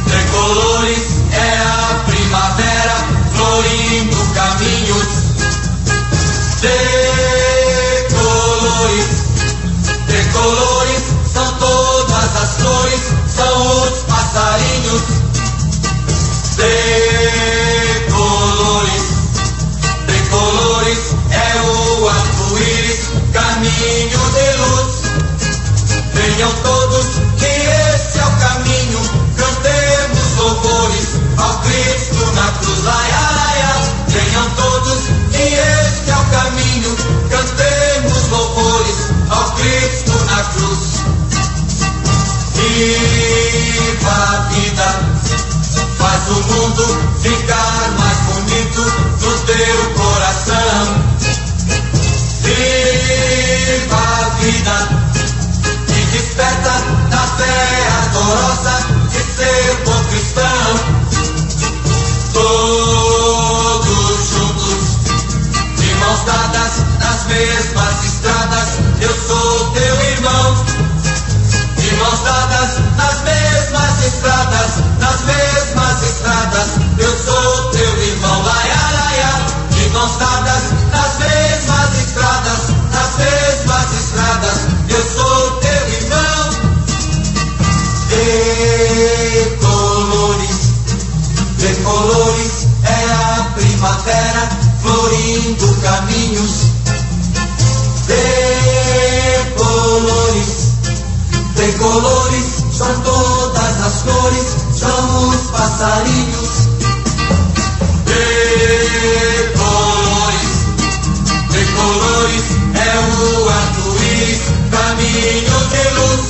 Tricolores é a primavera florindo caminhos. Tricolores são todas as flores, são os passarinhos. Tricolores é o arco-íris, caminho de luz. Venham todos que esse é o caminho, cantemos louvores ao Cristo na cruz. Ai, ai, ai. Venham todos que esse é o caminho, cantemos louvores ao Cristo na cruz. Viva a vida, faz o mundo ficar mais bonito no teu coração. Viva a vida, que desperta na fé ardorosa de ser bom cristão. Todos juntos, de mãos dadas nas mesmas estradas, eu sou teu irmão. De mãos dadas nas mesmas estradas, eu sou teu irmão. Laia, laia. De mãos dadas nas mesmas estradas, eu sou teu irmão. Tricolores é a primavera florindo caminhos. Tricolores são todas as cores, são os passarinhos. Tricolores é o arco-íris, caminho de luz.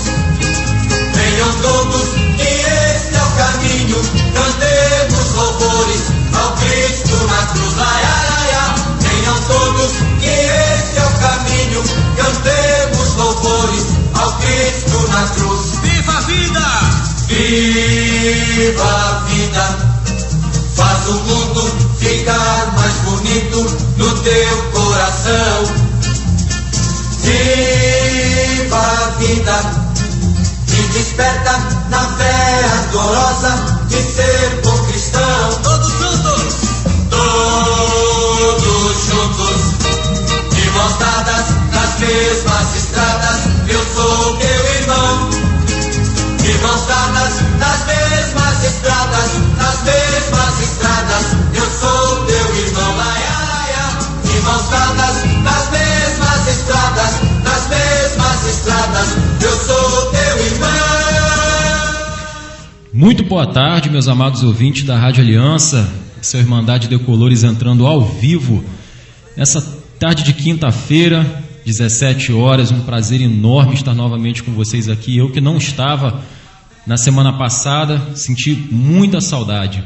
Venham todos que este é o caminho, cantemos louvores ao Cristo na cruz. Ai, ai, ai. Venham todos que este é o caminho, cantemos louvores ao Cristo na cruz. Viva a vida! Viva a vida! Faz o mundo ficar mais bonito no teu coração. Viva a vida, que desperta na fé ardorosa de ser bom cristão. Todos juntos! Todos juntos, de mãos dadas nas mesmas estradas, eu sou teu irmão. De mãos dadas nas mesmas estradas, eu sou teu irmão. Laia, laia. De mãos dadas nas mesmas estradas, eu sou teu irmão. Muito boa tarde, meus amados ouvintes da Rádio Aliança, seu Irmandade de Colores entrando ao vivo nessa tarde de quinta-feira, 17 horas. Um prazer enorme estar novamente com vocês aqui. Eu que não estava na semana passada, senti muita saudade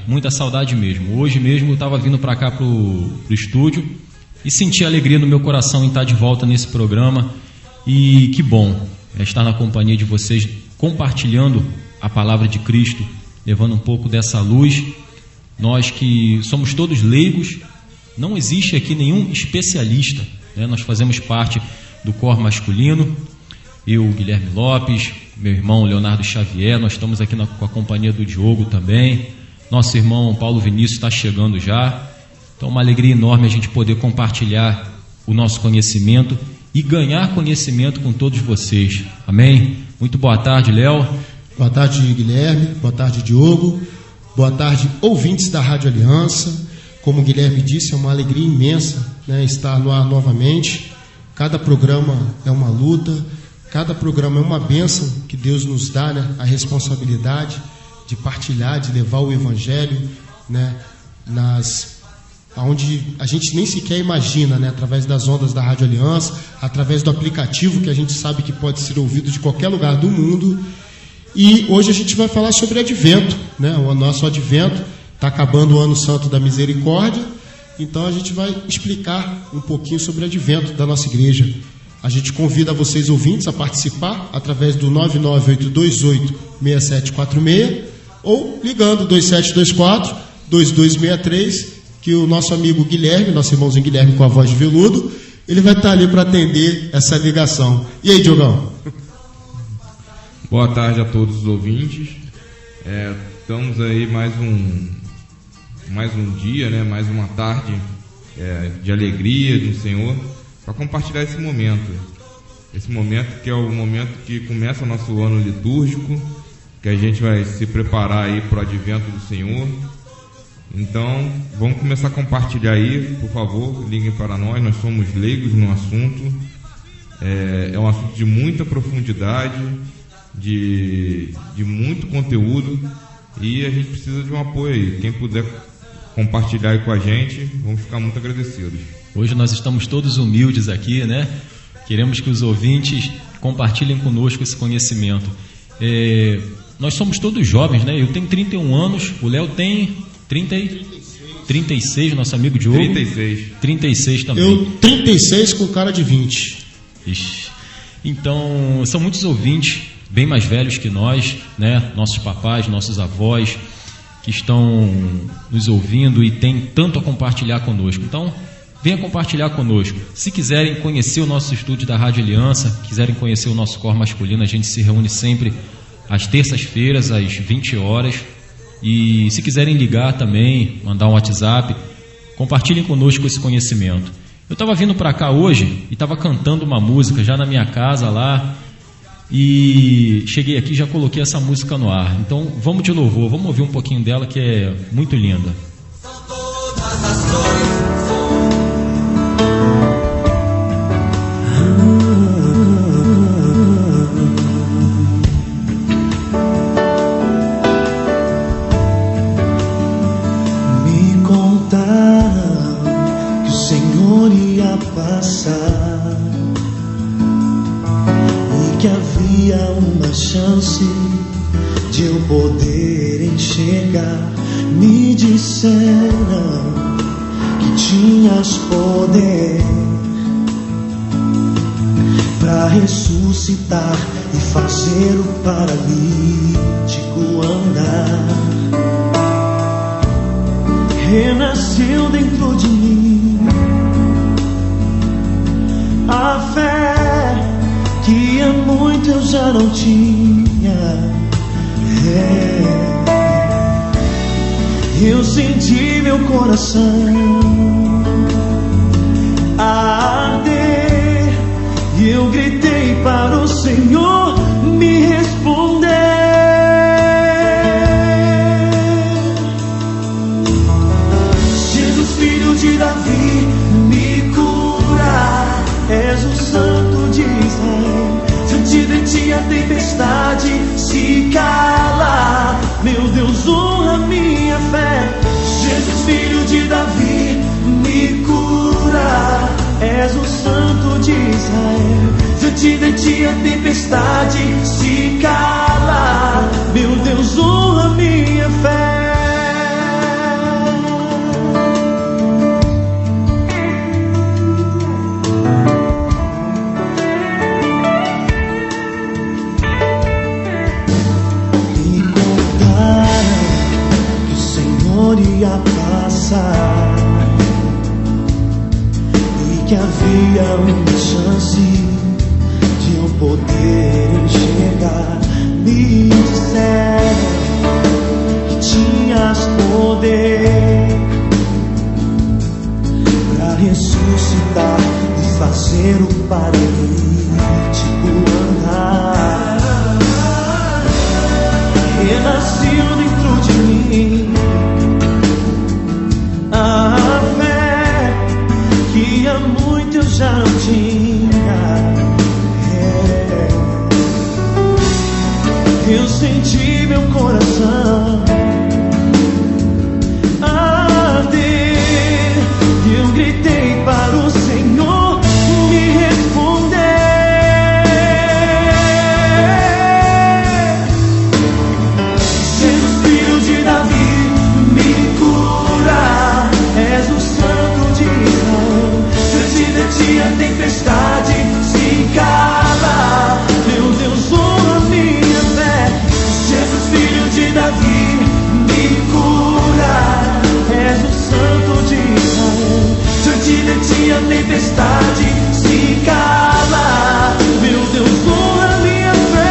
mesmo. Hoje mesmo eu estava vindo para cá pro estúdio e senti alegria no meu coração em estar de volta nesse programa. E que bom estar na companhia de vocês, compartilhando a palavra de Cristo, levando um pouco dessa luz. Nós que somos todos leigos, não existe aqui nenhum especialista, né? Nós fazemos parte do coro masculino. Eu, Guilherme Lopes, meu irmão Leonardo Xavier, nós estamos aqui com a companhia do Diogo também. Nosso irmão Paulo Vinícius está chegando já. Então, uma alegria enorme a gente poder compartilhar o nosso conhecimento e ganhar conhecimento com todos vocês. Amém? Muito boa tarde, Léo. Boa tarde, Guilherme. Boa tarde, Diogo. Boa tarde, ouvintes da Rádio Aliança. Como o Guilherme disse, é uma alegria imensa, né, estar no ar novamente. Cada programa é uma luta, cada programa é uma bênção que Deus nos dá, né, a responsabilidade de partilhar, de levar o Evangelho, né, onde a gente nem sequer imagina, né, através das ondas da Rádio Aliança, através do aplicativo que a gente sabe que pode ser ouvido de qualquer lugar do mundo. E hoje a gente vai falar sobre Advento, né? O nosso Advento, está acabando o Ano Santo da Misericórdia, então a gente vai explicar um pouquinho sobre o Advento da nossa igreja. A gente convida vocês ouvintes a participar através do 998286746 ou ligando 2724-2263, que o nosso amigo Guilherme, nosso irmãozinho Guilherme com a voz de veludo, ele vai estar ali para atender essa ligação. E aí, Diogão? Boa tarde a todos os ouvintes. Estamos aí mais um dia, né? Mais uma tarde de alegria do Senhor, para compartilhar esse momento. Esse momento que é o momento que começa o nosso ano litúrgico, que a gente vai se preparar aí para o advento do Senhor. Então, vamos começar a compartilhar aí, por favor, liguem para nós somos leigos no assunto. É um assunto de muita profundidade, de muito conteúdo, e a gente precisa de um apoio aí. Quem puder compartilhar aí com a gente, vamos ficar muito agradecidos. Hoje nós estamos todos humildes aqui, né? Queremos que os ouvintes compartilhem conosco esse conhecimento. Nós somos todos jovens, né? Eu tenho 31 anos, o Léo tem 36, nosso amigo Diogo. 36 também. Eu 36 com cara de 20. Ixi. Então, são muitos ouvintes bem mais velhos que nós, né? Nossos papais, nossos avós, que estão nos ouvindo e têm tanto a compartilhar conosco. Então, venha compartilhar conosco. Se quiserem conhecer o nosso estúdio da Rádio Aliança, quiserem conhecer o nosso coro masculino, a gente se reúne sempre às terças-feiras, às 20 horas. E se quiserem ligar também, mandar um WhatsApp, compartilhem conosco esse conhecimento. Eu estava vindo para cá hoje e estava cantando uma música já na minha casa lá, e cheguei aqui e já coloquei essa música no ar. Então vamos de louvor, vamos ouvir um pouquinho dela, que é muito linda. São todas as cores. Me contaram que o Senhor ia passar e que havia uma chance de eu poder enxergar. Me disseram que tinhas poder para ressuscitar e fazer o paralítico andar. Renasceu dentro de mim a fé que há muito eu já não tinha. Eu senti meu coração arder e eu gritei para o Senhor me responder. Jesus, filho de Davi, me cura, és o Santo de Israel. Diante de ti a tempestade se cala, meu Deus, honra minha fé. Jesus, filho de Davi, me cura, és o Santo de Israel. Diante de ti a tempestade se cala, meu Deus, honra minha fé. Ia passar e que havia uma chance de eu poder enxergar. Me disseram que tinhas poder para ressuscitar e fazer o paralítico andar. Renasceu dentro de mim a fé que há muito eu já não tinha. Eu senti meu coração arder e eu gritei para o Senhor me responder. Jesus, filho de Davi, me cura, és o Santo de Israel. Diante de ti a tempestade se cala, meu Deus, honra minha fé. Jesus, filho de Davi, me cura, és o Santo de de ti a tempestade se cala. Meu Deus, honra minha fé.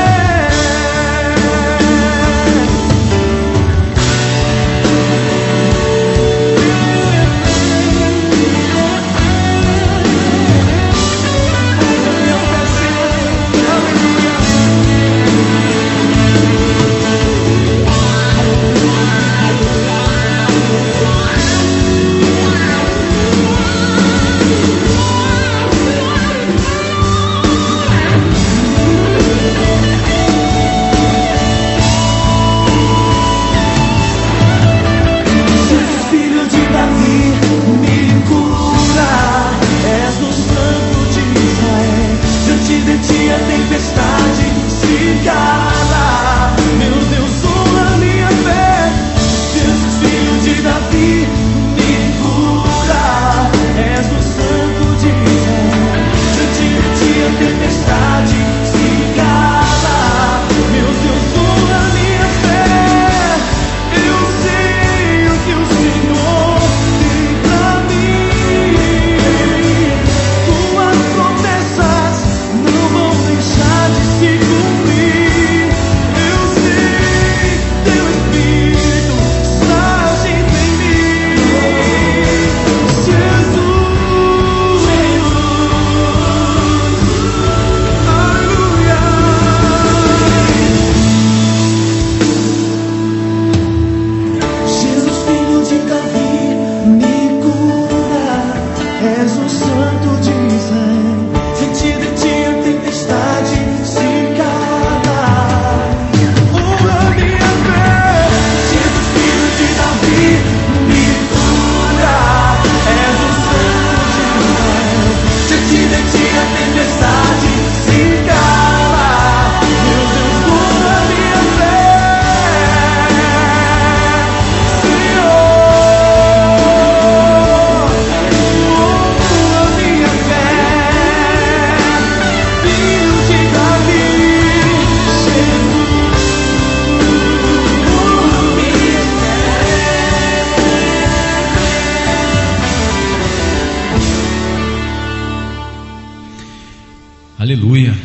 Aleluia,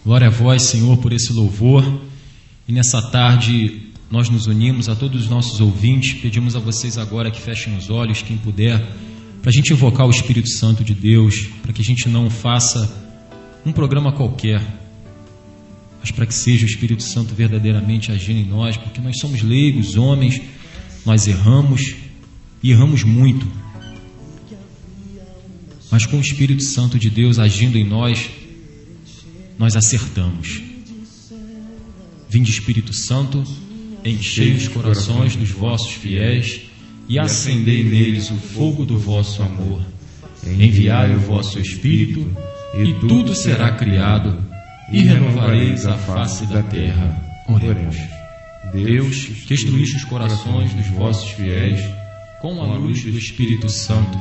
glória a vós, Senhor, por esse louvor. E nessa tarde nós nos unimos a todos os nossos ouvintes, pedimos a vocês agora que fechem os olhos, quem puder, para a gente invocar o Espírito Santo de Deus, para que a gente não faça um programa qualquer, mas para que seja o Espírito Santo verdadeiramente agindo em nós, porque nós somos leigos, homens, nós erramos e erramos muito, mas com o Espírito Santo de Deus agindo em nós, nós acertamos. Vinde, Espírito Santo, enchei os corações dos vossos fiéis e acendei neles o fogo do vosso amor. Enviai o vosso Espírito e tudo será criado e renovareis a face da terra. Oremos. Deus, que instruíste os corações dos vossos fiéis com a luz do Espírito Santo,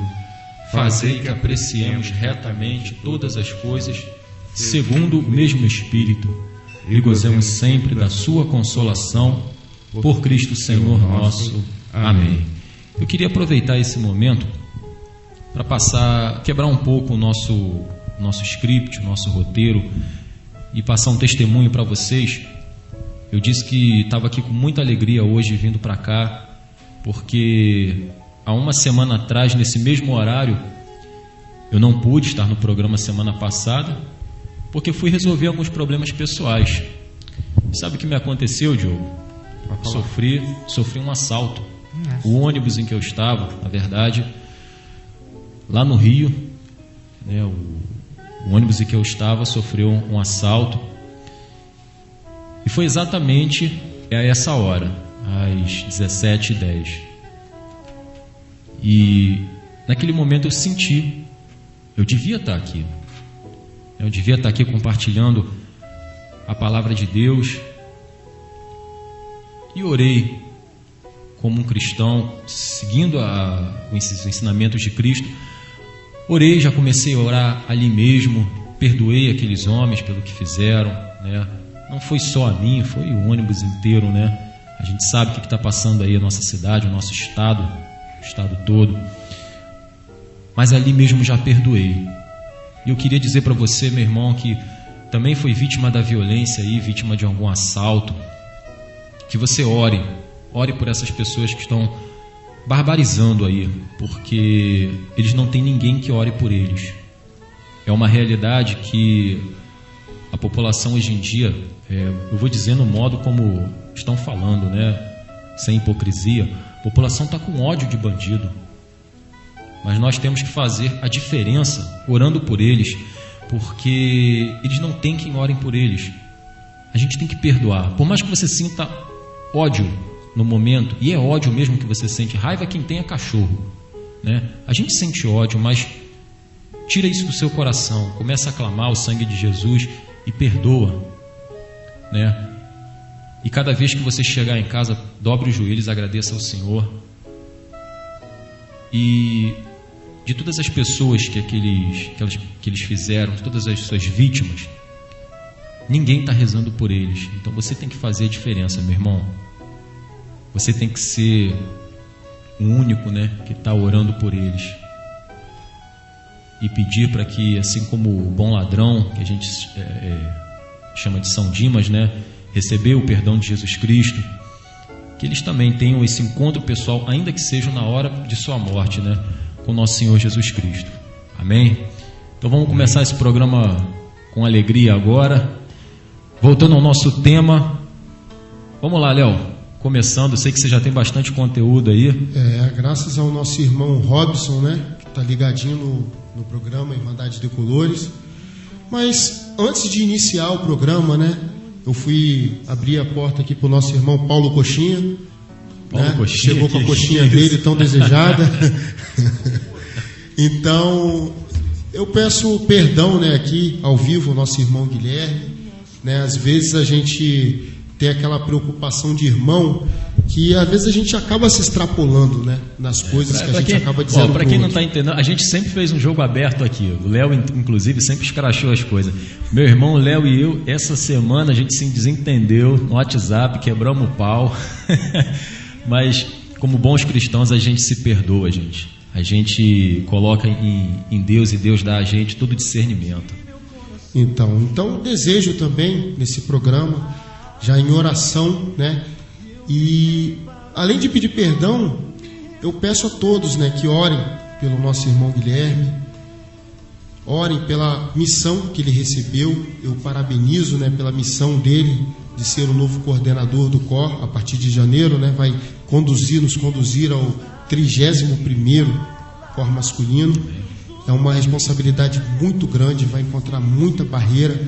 fazei que apreciemos retamente todas as coisas segundo o mesmo Espírito e gozemos sempre da sua consolação por Cristo Senhor nosso. Amém. Eu queria aproveitar esse momento para quebrar um pouco o nosso script, o nosso roteiro e passar um testemunho para vocês. Eu disse que estava aqui com muita alegria hoje vindo para cá, porque há uma semana atrás, nesse mesmo horário, eu não pude estar no programa semana passada, porque fui resolver alguns problemas pessoais. Sabe o que me aconteceu, Diogo? Sofri um assalto. O ônibus em que eu estava, na verdade, lá no Rio, né, o ônibus em que eu estava sofreu um assalto. E foi exatamente a essa hora, às 17h10. E naquele momento eu senti, eu devia estar aqui. Eu devia estar aqui compartilhando a palavra de Deus. E orei como um cristão, seguindo os ensinamentos de Cristo. Orei, já comecei a orar ali mesmo, perdoei aqueles homens pelo que fizeram, né? Não foi só a mim, foi o ônibus inteiro, né? A gente sabe o que está passando aí a nossa cidade, o nosso estado, o estado todo. mas ali mesmo já perdoei. E eu queria dizer para você, meu irmão, que também foi vítima da violência aí, vítima de algum assalto, que você ore por essas pessoas que estão barbarizando aí, porque eles não têm ninguém que ore por eles. É uma realidade que a população hoje em dia, eu vou dizer no modo como estão falando, né, sem hipocrisia, a população está com ódio de bandido, mas nós temos que fazer a diferença orando por eles, porque eles não têm quem ore por eles. A gente tem que perdoar, por mais que você sinta ódio no momento, e é ódio mesmo que você sente, raiva quem tem é cachorro, né? A gente sente ódio, mas tira isso do seu coração, começa a clamar o sangue de Jesus e perdoa, né? E cada vez que você chegar em casa, dobre os joelhos, agradeça ao Senhor. E de todas as pessoas que eles fizeram, de todas as suas vítimas, ninguém está rezando por eles. Então você tem que fazer a diferença, meu irmão. Você tem que ser o único, né, que está orando por eles. E pedir para que, assim como o bom ladrão, que a gente chama de São Dimas, né, recebeu o perdão de Jesus Cristo, que eles também tenham esse encontro pessoal, ainda que seja na hora de sua morte, né, com o nosso Senhor Jesus Cristo. Amém? Então vamos começar esse programa com alegria agora. Voltando ao nosso tema. Vamos lá, Léo. Começando, eu sei que você já tem bastante conteúdo aí. Graças ao nosso irmão Robson, né, que está ligadinho no programa Irmandade de Colores. Mas antes de iniciar o programa, né, eu fui abrir a porta aqui para o nosso irmão Paulo Coxinha. Coxinha, chegou com a coxinha dele tão desejada. Então, eu peço perdão, né, aqui ao vivo, ao nosso irmão Guilherme, né? Às vezes a gente tem aquela preocupação de irmão que às vezes a gente acaba se extrapolando, né, nas coisas que a gente acaba dizendo. Para quem não está entendendo, a gente sempre fez um jogo aberto aqui. O Léo, inclusive, sempre escrachou as coisas. Meu irmão Léo e eu, essa semana a gente se desentendeu no WhatsApp, quebramos o pau. Mas, como bons cristãos, a gente se perdoa, gente. A gente coloca em Deus e Deus dá a gente todo discernimento. Então desejo também nesse programa, já em oração, né? E além de pedir perdão, eu peço a todos, né, que orem pelo nosso irmão Guilherme, orem pela missão que ele recebeu. Eu parabenizo, né, pela missão dele de ser o novo coordenador do COR a partir de janeiro, né? Vai nos conduzir ao 31º COR masculino. É uma responsabilidade muito grande, vai encontrar muita barreira.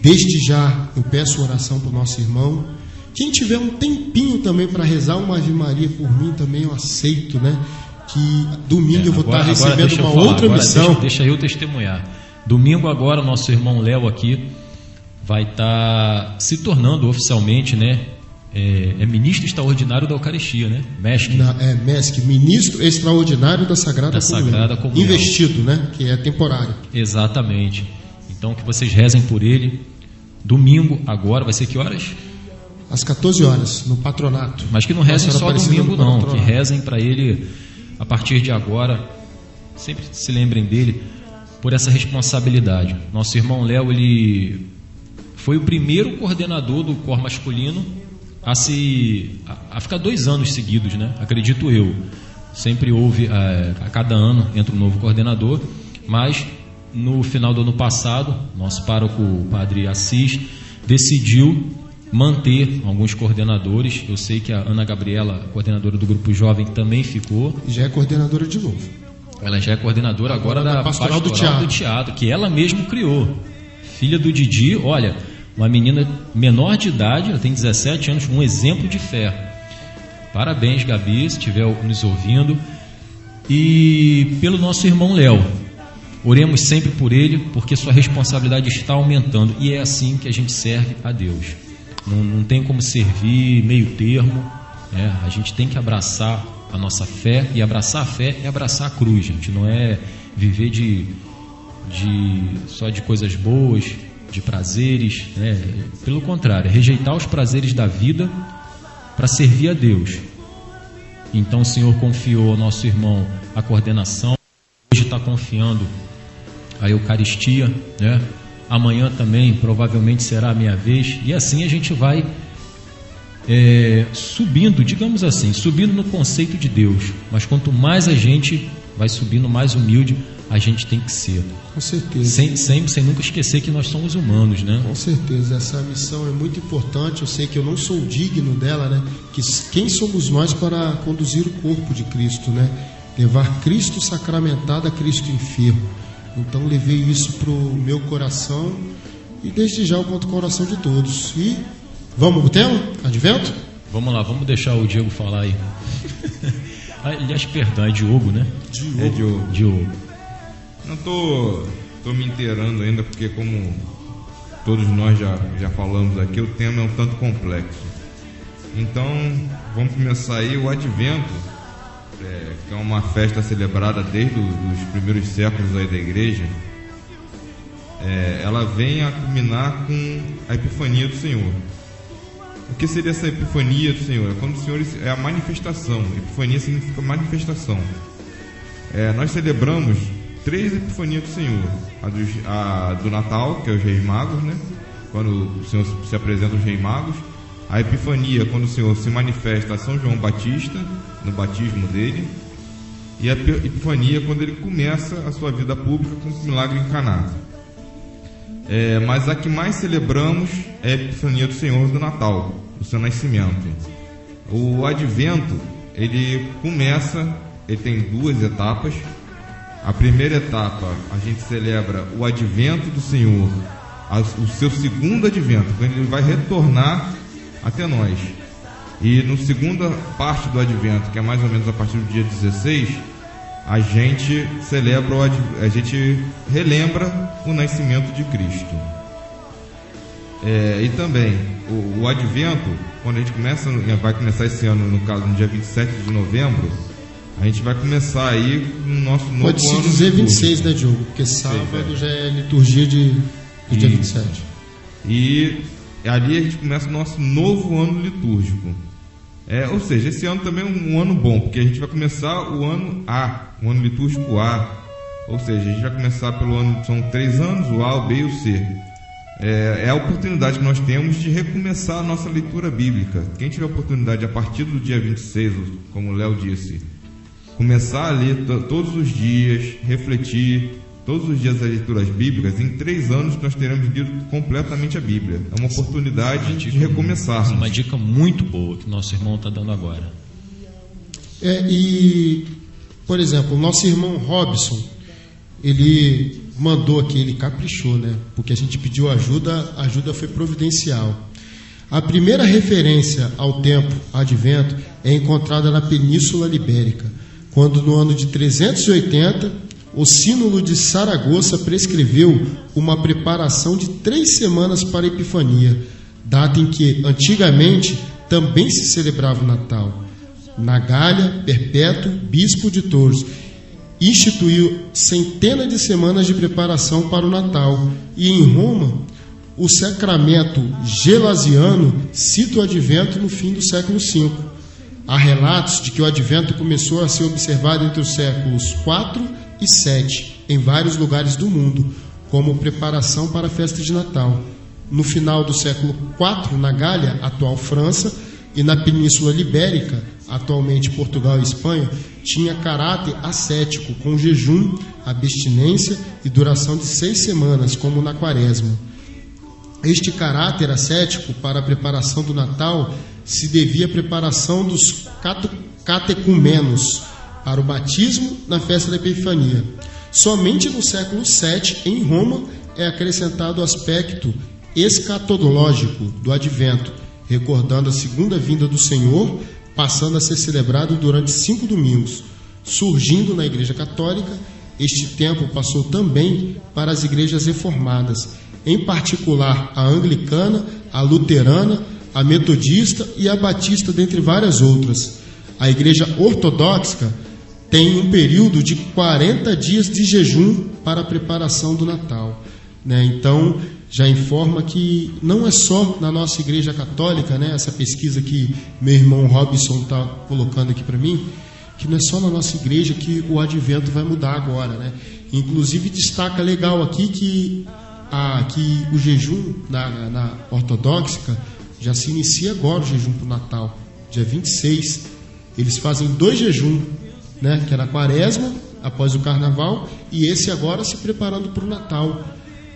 Desde já eu peço oração para o nosso irmão. Quem tiver um tempinho também para rezar uma Ave Maria por mim também eu aceito, né? Que domingo eu vou estar recebendo uma outra missão. Deixa eu testemunhar. Domingo agora nosso irmão Léo aqui vai estar se tornando oficialmente, né? É ministro extraordinário da Eucaristia, né? MESC, ministro extraordinário da Sagrada Comunhão. Investido, né? Que é temporário. Exatamente. Então que vocês rezem por ele. Domingo agora, vai ser que horas? Às 14 horas, no patronato. Mas que não rezem só domingo não, que rezem para ele a partir de agora. Sempre se lembrem dele por essa responsabilidade. Nosso irmão Léo, ele foi o primeiro coordenador do COR masculino a ficar 2 anos seguidos, né? Acredito eu. Sempre houve, a cada ano entra um novo coordenador, mas no final do ano passado, nosso pároco, o padre Assis, decidiu manter alguns coordenadores. Eu sei que a Ana Gabriela, coordenadora do Grupo Jovem, também ficou. Já é coordenadora de novo. Ela já é coordenadora agora da Pastoral do Teatro, que ela mesma criou. Filha do Didi, olha, uma menina menor de idade, ela tem 17 anos, um exemplo de fé. Parabéns, Gabi, se estiver nos ouvindo. E pelo nosso irmão Léo, oremos sempre por ele, porque sua responsabilidade está aumentando. E é assim que a gente serve a Deus. Não tem como servir meio termo, né? A gente tem que abraçar a nossa fé, e abraçar a fé é abraçar a cruz, gente. Não é viver só de coisas boas, de prazeres, né? Pelo contrário, é rejeitar os prazeres da vida para servir a Deus. Então o Senhor confiou ao nosso irmão a coordenação. Hoje está confiando a Eucaristia, né? Amanhã também provavelmente será a minha vez, e assim a gente vai subindo, digamos assim, subindo no conceito de Deus. Mas quanto mais a gente vai subindo, mais humilde a gente tem que ser. Com certeza. Sem nunca esquecer que nós somos humanos, né? Com certeza, essa missão é muito importante. Eu sei que eu não sou digno dela, né? Que quem somos nós para conduzir o corpo de Cristo, né? Levar Cristo sacramentado a Cristo enfermo. Então levei isso para o meu coração e desde já eu conto com o coração de todos. E vamos pro tema? Advento? Vamos lá, vamos deixar o Diego falar aí. Aliás, perdão, é Diogo, né? É Diogo. Não tô me inteirando ainda, porque como todos nós já falamos aqui, o tema é um tanto complexo. Então, vamos começar aí o Advento, que é uma festa celebrada desde os primeiros séculos aí da igreja. Ela vem a culminar com a Epifania do Senhor. O que seria essa Epifania do Senhor? É quando o Senhor é a manifestação. Epifania significa manifestação. Nós celebramos 3 Epifanias do Senhor. A do Natal, que é os Reis Magos, né? Quando o Senhor se apresenta aos Reis Magos. A Epifania, quando o Senhor se manifesta a São João Batista, no batismo dele. E a Epifania, quando ele começa a sua vida pública com o milagre em Caná. Mas a que mais celebramos é a Epifania do Senhor do Natal, do seu nascimento. O Advento, ele tem 2 etapas. A primeira etapa, a gente celebra o Advento do Senhor, o seu segundo Advento, quando ele vai retornar até nós. E na segunda parte do Advento, que é mais ou menos a partir do dia 16, a gente relembra o nascimento de Cristo. E também o Advento, quando a gente vai começar esse ano, no caso, no dia 27 de novembro, a gente vai começar aí no nosso novo ano. Pode-se dizer 26, né, Diogo? Porque sábado já é liturgia do dia 27. E ali a gente começa o nosso novo ano litúrgico. Ou seja, esse ano também é um ano bom, porque a gente vai começar o ano A, o ano litúrgico A. Ou seja, a gente vai começar pelo ano, são 3 anos, o A, o B e o C. É a oportunidade que nós temos de recomeçar a nossa leitura bíblica. Quem tiver a oportunidade a partir do dia 26, como o Léo disse, começar a ler todos os dias, refletir todos os dias as leituras bíblicas, em 3 anos nós teremos lido completamente a Bíblia. É uma oportunidade de recomeçarmos. Uma dica muito boa que o nosso irmão está dando agora. Por exemplo, o nosso irmão Robson, ele mandou aqui, ele caprichou, né? Porque a gente pediu ajuda, a ajuda foi providencial. A primeira referência ao tempo Advento é encontrada na Península Ibérica, quando no ano de 380 o Sínodo de Saragoça prescreveu uma preparação de 3 semanas para a Epifania, data em que antigamente também se celebrava o Natal. Na Gália, Perpétuo, bispo de Tours, instituiu centenas de semanas de preparação para o Natal, e em Roma o sacramento gelasiano cita o Advento no fim do século V. Há relatos de que o Advento começou a ser observado entre os séculos IV e VII, em vários lugares do mundo, como preparação para a festa de Natal. No final do século IV, na Gália, atual França, e na Península Ibérica, atualmente Portugal e Espanha, tinha caráter ascético, com jejum, abstinência e duração de 6 semanas, como na Quaresma. Este caráter ascético para a preparação do Natal se devia à preparação dos catecúmenos para o batismo na festa da Epifania. Somente no século VII, em Roma, é acrescentado o aspecto escatológico do Advento, recordando a segunda vinda do Senhor, passando a ser celebrado durante 5 domingos. Surgindo na Igreja Católica, este tempo passou também para as igrejas reformadas, em particular a anglicana, a luterana, a metodista e a batista, dentre várias outras. A Igreja Ortodoxa tem um período de 40 dias de jejum para a preparação do Natal, né? Então, já informa que não é só na nossa Igreja Católica, né? Essa pesquisa que meu irmão Robson está colocando aqui para mim, que não é só na nossa igreja que o advento vai mudar agora, né? Inclusive destaca legal aqui que o jejum na ortodoxa já se inicia agora, o jejum para o Natal, dia 26. Eles fazem 2 jejuns, né? Que é na quaresma, após o carnaval, e esse agora se preparando para o Natal,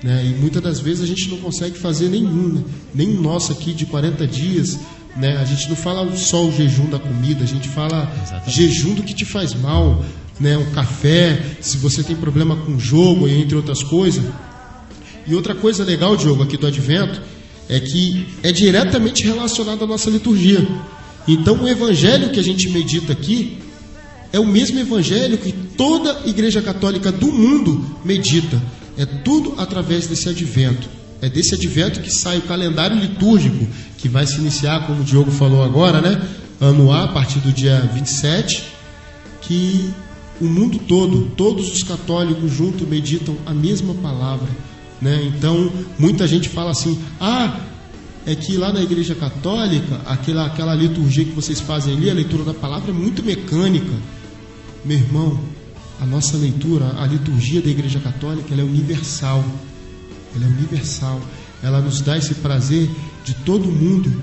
né? E muitas das vezes a gente não consegue fazer nenhum, né? Nem o nosso aqui de 40 dias, né? A gente não fala só o jejum da comida, a gente fala jejum do que te faz mal, né? Um café, se você tem problema com jogo, entre outras coisas. E outra coisa legal, Diogo, aqui do Advento, é que é diretamente relacionado à nossa liturgia. Então o evangelho que a gente medita aqui é o mesmo evangelho que toda igreja católica do mundo medita. É tudo através desse advento. É desse advento que sai o calendário litúrgico, que vai se iniciar, como o Diogo falou agora, né? Ano A, a partir do dia 27, que o mundo todo, todos os católicos juntos meditam a mesma palavra, né? Então, muita gente fala assim, é que lá na igreja católica, aquela liturgia que vocês fazem ali, a leitura da palavra é muito mecânica. Meu irmão, a nossa leitura, a liturgia da igreja católica, ela é universal. Ela é universal. Ela nos dá esse prazer de todo mundo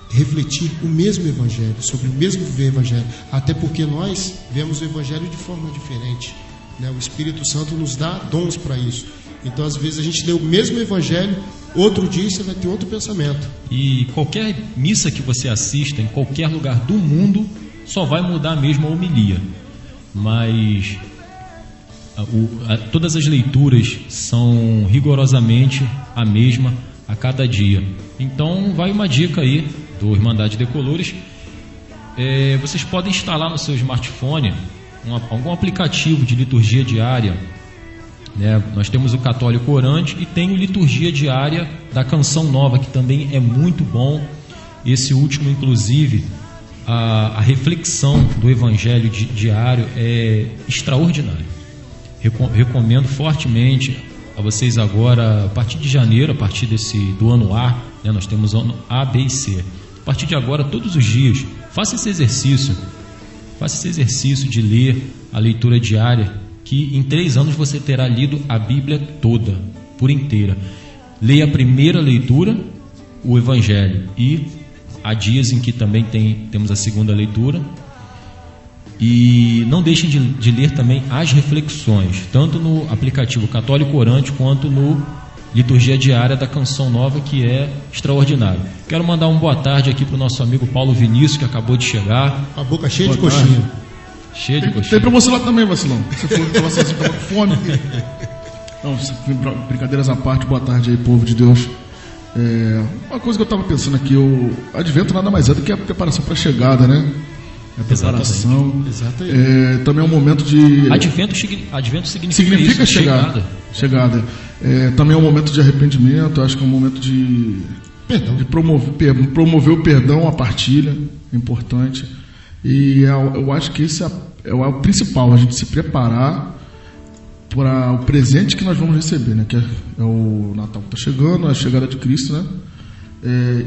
refletir o mesmo evangelho, sobre o mesmo evangelho. Até porque nós vemos o evangelho de forma diferente, né? O Espírito Santo nos dá dons para isso. Então, às vezes, a gente lê o mesmo evangelho, outro dia você vai ter outro pensamento. E qualquer missa que você assista, em qualquer lugar do mundo, só vai mudar mesmo a homilia. Mas todas as leituras são rigorosamente a mesma a cada dia. Então, vai uma dica aí do Irmandade Decolores. Vocês podem instalar no seu smartphone algum aplicativo de liturgia diária, né? Nós temos o Católico Orante e tem o Liturgia Diária da Canção Nova, que também é muito bom. Esse último, inclusive, a reflexão do Evangelho diário é extraordinária. Recomendo fortemente a vocês agora, a partir de janeiro, a partir do ano A, né? Nós temos ano A, B e C. A partir de agora, todos os dias, faça esse exercício de ler a leitura diária, que em 3 anos você terá lido a Bíblia toda, por inteira. Leia a primeira leitura, o Evangelho, e há dias em que também temos a segunda leitura. E não deixem de ler também as reflexões, tanto no aplicativo Católico Orante quanto no Liturgia Diária da Canção Nova, que é extraordinário. Quero mandar uma boa tarde aqui para o nosso amigo Paulo Vinícius, que acabou de chegar. A boca cheia de coxinha. Cheia de coxinha. Tem para você lá também, Vacilão. Você falou que estava com fome. Não, brincadeiras à parte, boa tarde aí, povo de Deus. Uma coisa que eu estava pensando aqui, o advento nada mais é do que a preparação para a chegada, né? A preparação. Exatamente. Também é um momento de... Advento significa chegada. Também é um momento de arrependimento. Acho que é um momento de promover o perdão, a partilha, é importante. E eu acho que esse é o principal, a gente se preparar para o presente que nós vamos receber, né? Que é o Natal que está chegando, a chegada de Cristo, né?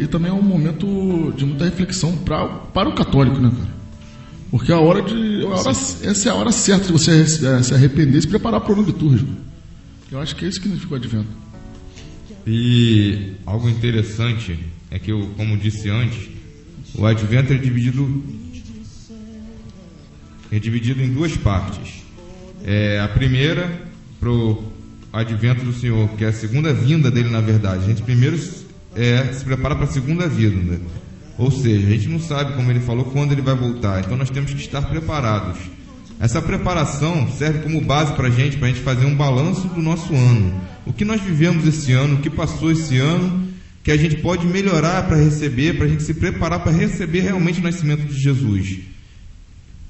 E também é um momento de muita reflexão para o católico, né, cara? Porque essa é a hora certa de você se arrepender e se preparar para o ano litúrgico. Eu acho que é isso que significa o advento. E algo interessante é que, como disse antes, o advento é dividido em 2 partes. A primeira, para o advento do Senhor, que é a segunda vinda dele, na verdade. A gente primeiro se prepara para a segunda vinda. Ou seja, a gente não sabe, como ele falou, quando ele vai voltar. Então nós temos que estar preparados. Essa preparação serve como base para a gente fazer um balanço do nosso ano. O que nós vivemos esse ano, o que passou esse ano, que a gente pode melhorar para receber, para a gente se preparar para receber realmente o nascimento de Jesus.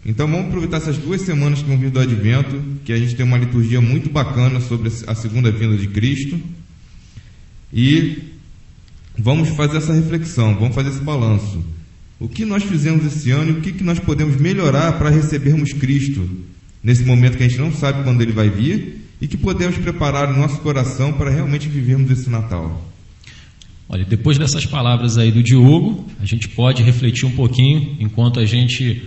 Então vamos aproveitar essas 2 semanas que vão vir do Advento, que a gente tem uma liturgia muito bacana sobre a segunda vinda de Cristo, e vamos fazer essa reflexão, vamos fazer esse balanço. O que nós fizemos esse ano e o que nós podemos melhorar para recebermos Cristo nesse momento que a gente não sabe quando ele vai vir, e que podemos preparar o nosso coração para realmente vivermos esse Natal. Olha, depois dessas palavras aí do Diogo, a gente pode refletir um pouquinho enquanto a gente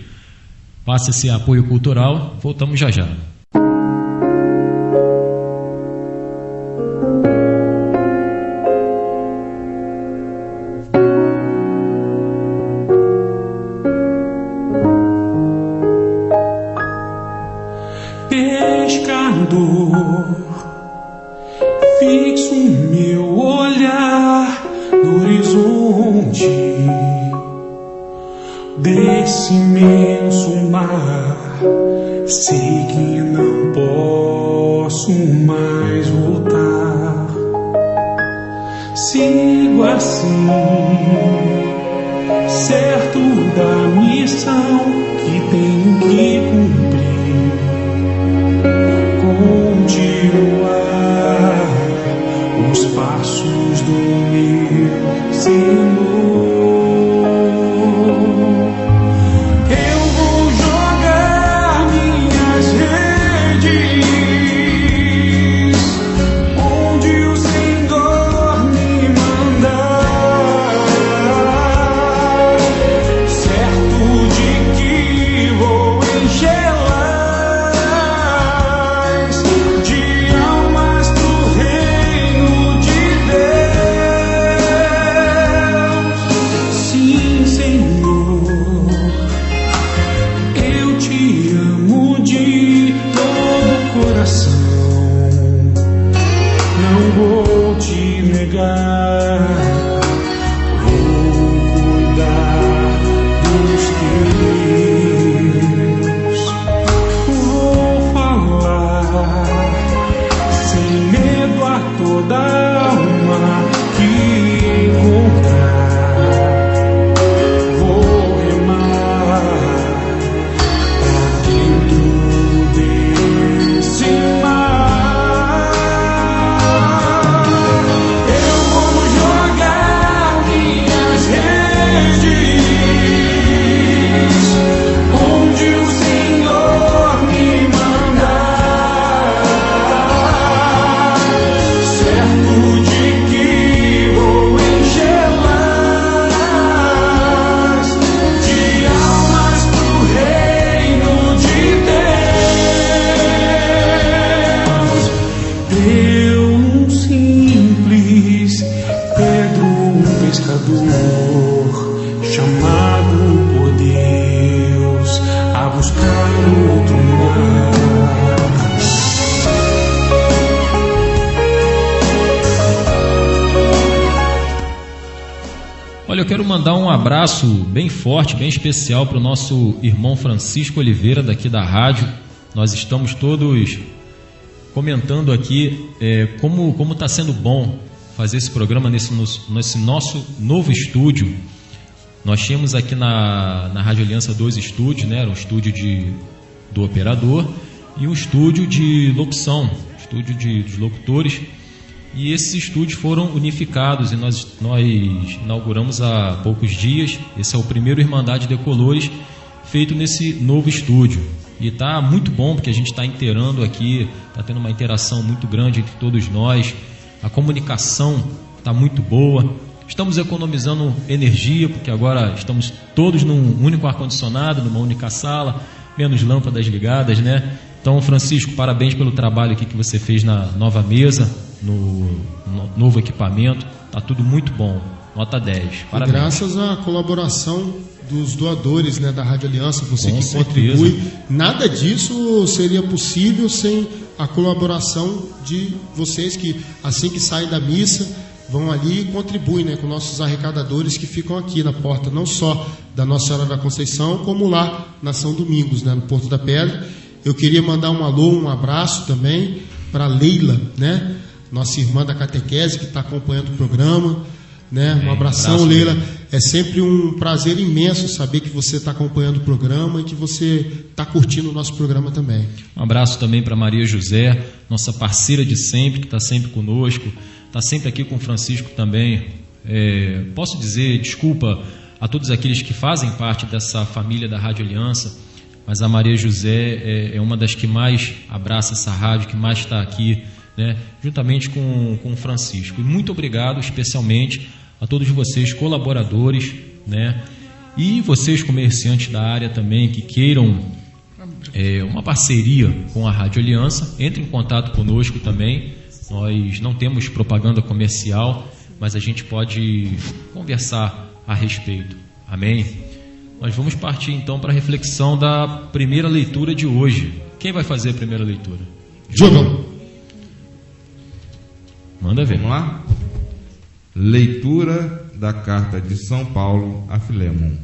passe esse apoio cultural. Voltamos já já. Fixo meu olhar no horizonte desse imenso mar. Sei que não posso mais voltar. Sigo assim, certo da missão que tenho que cumprir. Continuar os passos do meu Senhor. Eu vou jogar minhas redes onde o Senhor me mandar, certo de que vou enchê-las de almas pro reino de Deus. Sim, Senhor, eu te amo de todo o coração. Não vou te negar, vou cuidar dos teus. Vou falar sem medo a toda alma que encontrar. Vou remar pra dentro desse mar. Eu vou jogar minhas redes onde o Senhor me mandar, certo de que vou enchê-las de almas pro reino de Deus. Eu, um simples Pedro, um pescador, chamado por Deus a buscar outro mar. Olha, eu quero mandar um abraço bem forte, bem especial para o nosso irmão Francisco Oliveira, daqui da rádio. Nós estamos todos comentando aqui como está sendo bom fazer esse programa nesse nosso novo estúdio. Nós tínhamos aqui na Rádio Aliança 2 estúdios, né? Era um estúdio do operador e um estúdio de locução, estúdio de locutores. E esses estúdios foram unificados e nós inauguramos há poucos dias. Esse é o primeiro Irmandade Decolores feito nesse novo estúdio. E está muito bom, porque a gente está inteirando aqui, está tendo uma interação muito grande entre todos nós. A comunicação está muito boa. Estamos economizando energia, porque agora estamos todos num único ar-condicionado, numa única sala, menos lâmpadas ligadas, né? Então, Francisco, parabéns pelo trabalho aqui que você fez na nova mesa, no novo equipamento. Está tudo muito bom. Nota 10. Parabéns. E graças à colaboração dos doadores, né, da Rádio Aliança, você Com que certeza. contribui. Nada disso seria possível sem a colaboração de vocês que, assim que saem da missa, vão ali e contribuem, né, com nossos arrecadadores que ficam aqui na porta, não só da Nossa Senhora da Conceição, como lá na São Domingos, né, no Porto da Pedra. Eu queria mandar um alô, um abraço também para Leila, né, nossa irmã da catequese que está acompanhando o programa, né? Um abração, Leila. É sempre um prazer imenso saber que você está acompanhando o programa e que você está curtindo o nosso programa também. Um abraço também para Maria José, nossa parceira de sempre, que está sempre conosco, está sempre aqui com o Francisco também. Posso dizer desculpa a todos aqueles que fazem parte dessa família da Rádio Aliança, mas a Maria José é uma das que mais abraça essa rádio, que mais está aqui, né, juntamente com o Francisco. E muito obrigado especialmente a todos vocês colaboradores, né, e vocês comerciantes da área também que queiram uma parceria com a Rádio Aliança. Entre em contato conosco também. Nós não temos propaganda comercial, mas a gente pode conversar a respeito. Amém? Nós vamos partir então para a reflexão da primeira leitura de hoje. Quem vai fazer a primeira leitura? Jogão. Manda ver. Vamos lá? Leitura da carta de São Paulo a Filémon.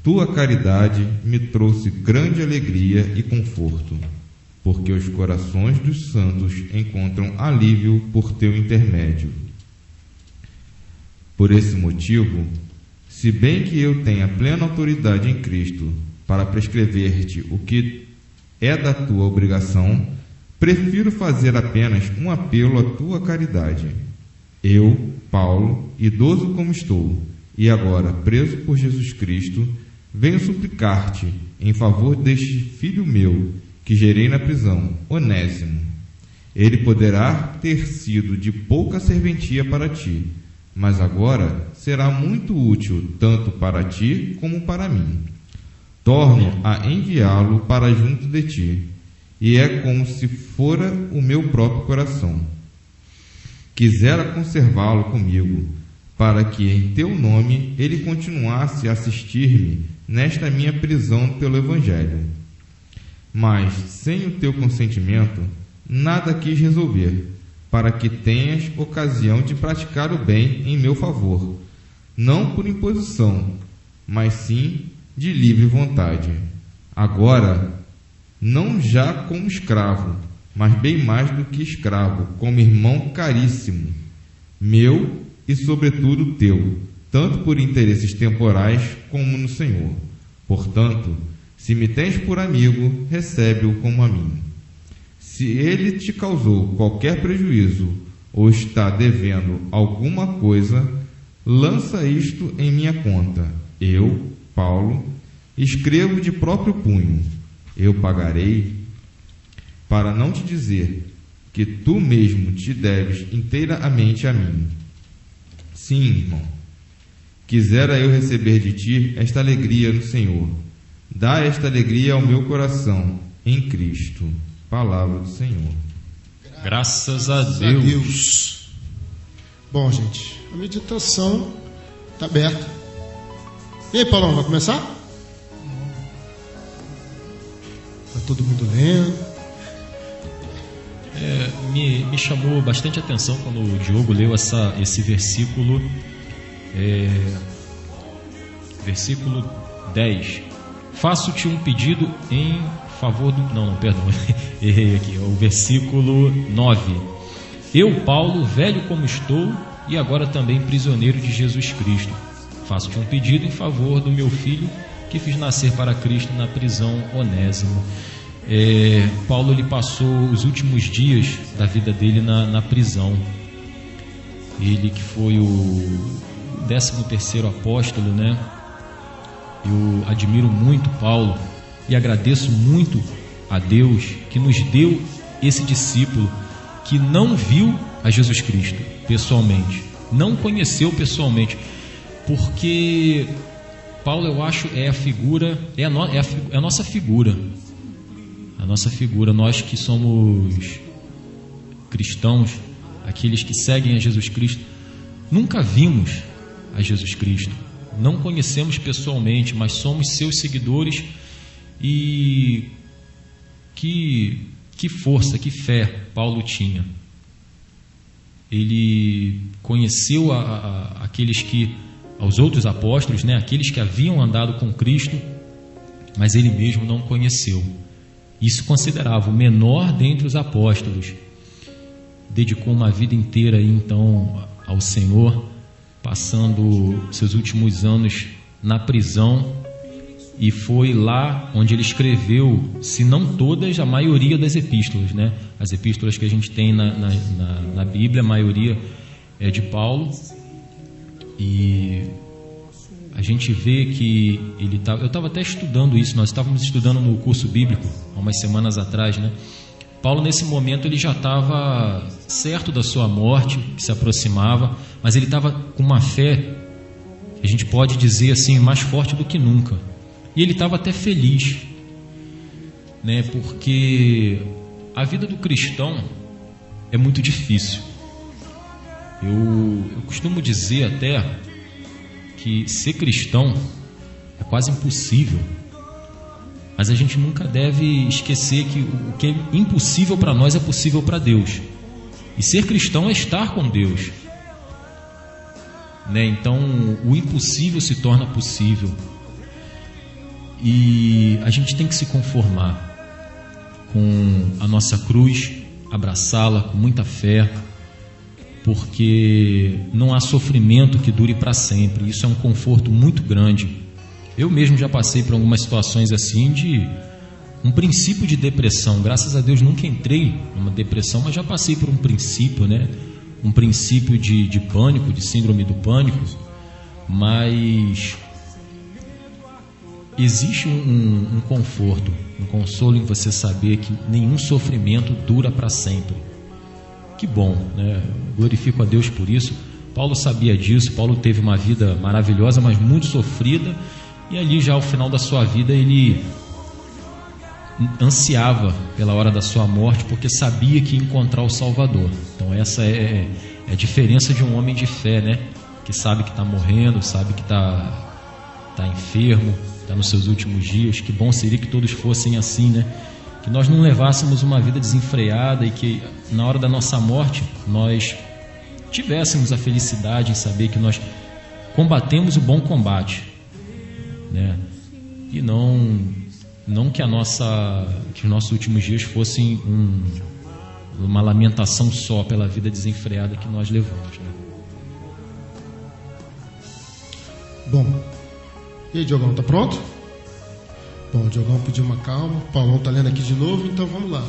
Tua caridade me trouxe grande alegria e conforto, porque os corações dos santos encontram alívio por teu intermédio. Por esse motivo, se bem que eu tenha plena autoridade em Cristo para prescrever-te o que é da tua obrigação, prefiro fazer apenas um apelo à tua caridade. Eu, Paulo, idoso como estou, e agora preso por Jesus Cristo, venho suplicar-te em favor deste filho meu, que gerei na prisão, Onésimo. Ele poderá ter sido de pouca serventia para ti, mas agora será muito útil tanto para ti como para mim. Torno a enviá-lo para junto de ti, e é como se fora o meu próprio coração. Quisera conservá-lo comigo, para que em teu nome ele continuasse a assistir-me nesta minha prisão pelo Evangelho. Mas, sem o teu consentimento, nada quis resolver, para que tenhas ocasião de praticar o bem em meu favor, não por imposição, mas sim de livre vontade. Agora, não já como escravo, mas bem mais do que escravo, como irmão caríssimo, meu e sobretudo teu, tanto por interesses temporais como no Senhor. Portanto, se me tens por amigo, recebe-o como a mim. Se ele te causou qualquer prejuízo ou está devendo alguma coisa, lança isto em minha conta. Eu, Paulo, escrevo de próprio punho. Eu pagarei, para não te dizer que tu mesmo te deves inteiramente a mim. Sim, irmão, quisera eu receber de ti esta alegria no Senhor. Dá esta alegria ao meu coração, em Cristo. Palavra do Senhor. Graças a Deus. Bom, gente, a meditação está aberta. E aí, Paulão, vai começar? Está todo mundo lendo. Me chamou bastante atenção quando o Diogo leu esse versículo. Versículo 10. Faço-te um pedido em favor do... Não, perdão, errei aqui. É o versículo 9. Eu, Paulo, velho como estou e agora também prisioneiro de Jesus Cristo, faço-te um pedido em favor do meu filho que fiz nascer para Cristo na prisão, Onésimo. Paulo ele passou os últimos dias da vida dele na prisão. Ele que foi o 13º apóstolo, né? Eu admiro muito Paulo e agradeço muito a Deus que nos deu esse discípulo que não viu a Jesus Cristo pessoalmente, não conheceu pessoalmente, porque Paulo, eu acho, é a figura, é a nossa figura. A nossa figura, nós que somos cristãos, aqueles que seguem a Jesus Cristo, nunca vimos a Jesus Cristo, não conhecemos pessoalmente, mas somos seus seguidores. E que força, que fé Paulo tinha. Ele conheceu aos outros apóstolos, né, aqueles que haviam andado com Cristo, mas ele mesmo não conheceu. Isso considerava o menor dentre os apóstolos. Dedicou uma vida inteira aí, então ao Senhor, passando seus últimos anos na prisão, e foi lá onde ele escreveu, se não todas, a maioria das epístolas, né? As epístolas que a gente tem na Bíblia, a maioria é de Paulo, e a gente vê que ele eu estava até estudando isso, nós estávamos estudando no curso bíblico há umas semanas atrás, né? Paulo, nesse momento, ele já estava certo da sua morte, que se aproximava, mas ele estava com uma fé, a gente pode dizer assim, mais forte do que nunca. E ele estava até feliz, né? Porque a vida do cristão é muito difícil. Eu costumo dizer até que ser cristão é quase impossível, mas a gente nunca deve esquecer que o que é impossível para nós é possível para Deus, e ser cristão é estar com Deus, né? Então o impossível se torna possível, e a gente tem que se conformar com a nossa cruz, abraçá-la com muita fé, porque não há sofrimento que dure para sempre. Isso é um conforto muito grande. Eu mesmo já passei por algumas situações assim, de um princípio de depressão. Graças a Deus nunca entrei numa depressão, mas já passei por um princípio, né? Um princípio de pânico, de síndrome do pânico. Mas existe um conforto, um consolo em você saber que nenhum sofrimento dura para sempre. Que bom, né? Glorifico a Deus por isso. Paulo sabia disso. Paulo teve uma vida maravilhosa, mas muito sofrida, e ali já ao final da sua vida ele ansiava pela hora da sua morte, porque sabia que ia encontrar o Salvador. Então essa é a diferença de um homem de fé, né? Que sabe que está morrendo, sabe que está enfermo, está nos seus últimos dias. Que bom seria que todos fossem assim, né? Que nós não levássemos uma vida desenfreada e que na hora da nossa morte nós tivéssemos a felicidade em saber que nós combatemos o bom combate, né? E não que que os nossos últimos dias fossem uma lamentação só pela vida desenfreada que nós levamos, né? Bom, e aí, Diogão, tá pronto? Bom, o Diogão pediu uma calma, o Paulão está lendo aqui de novo, então vamos lá.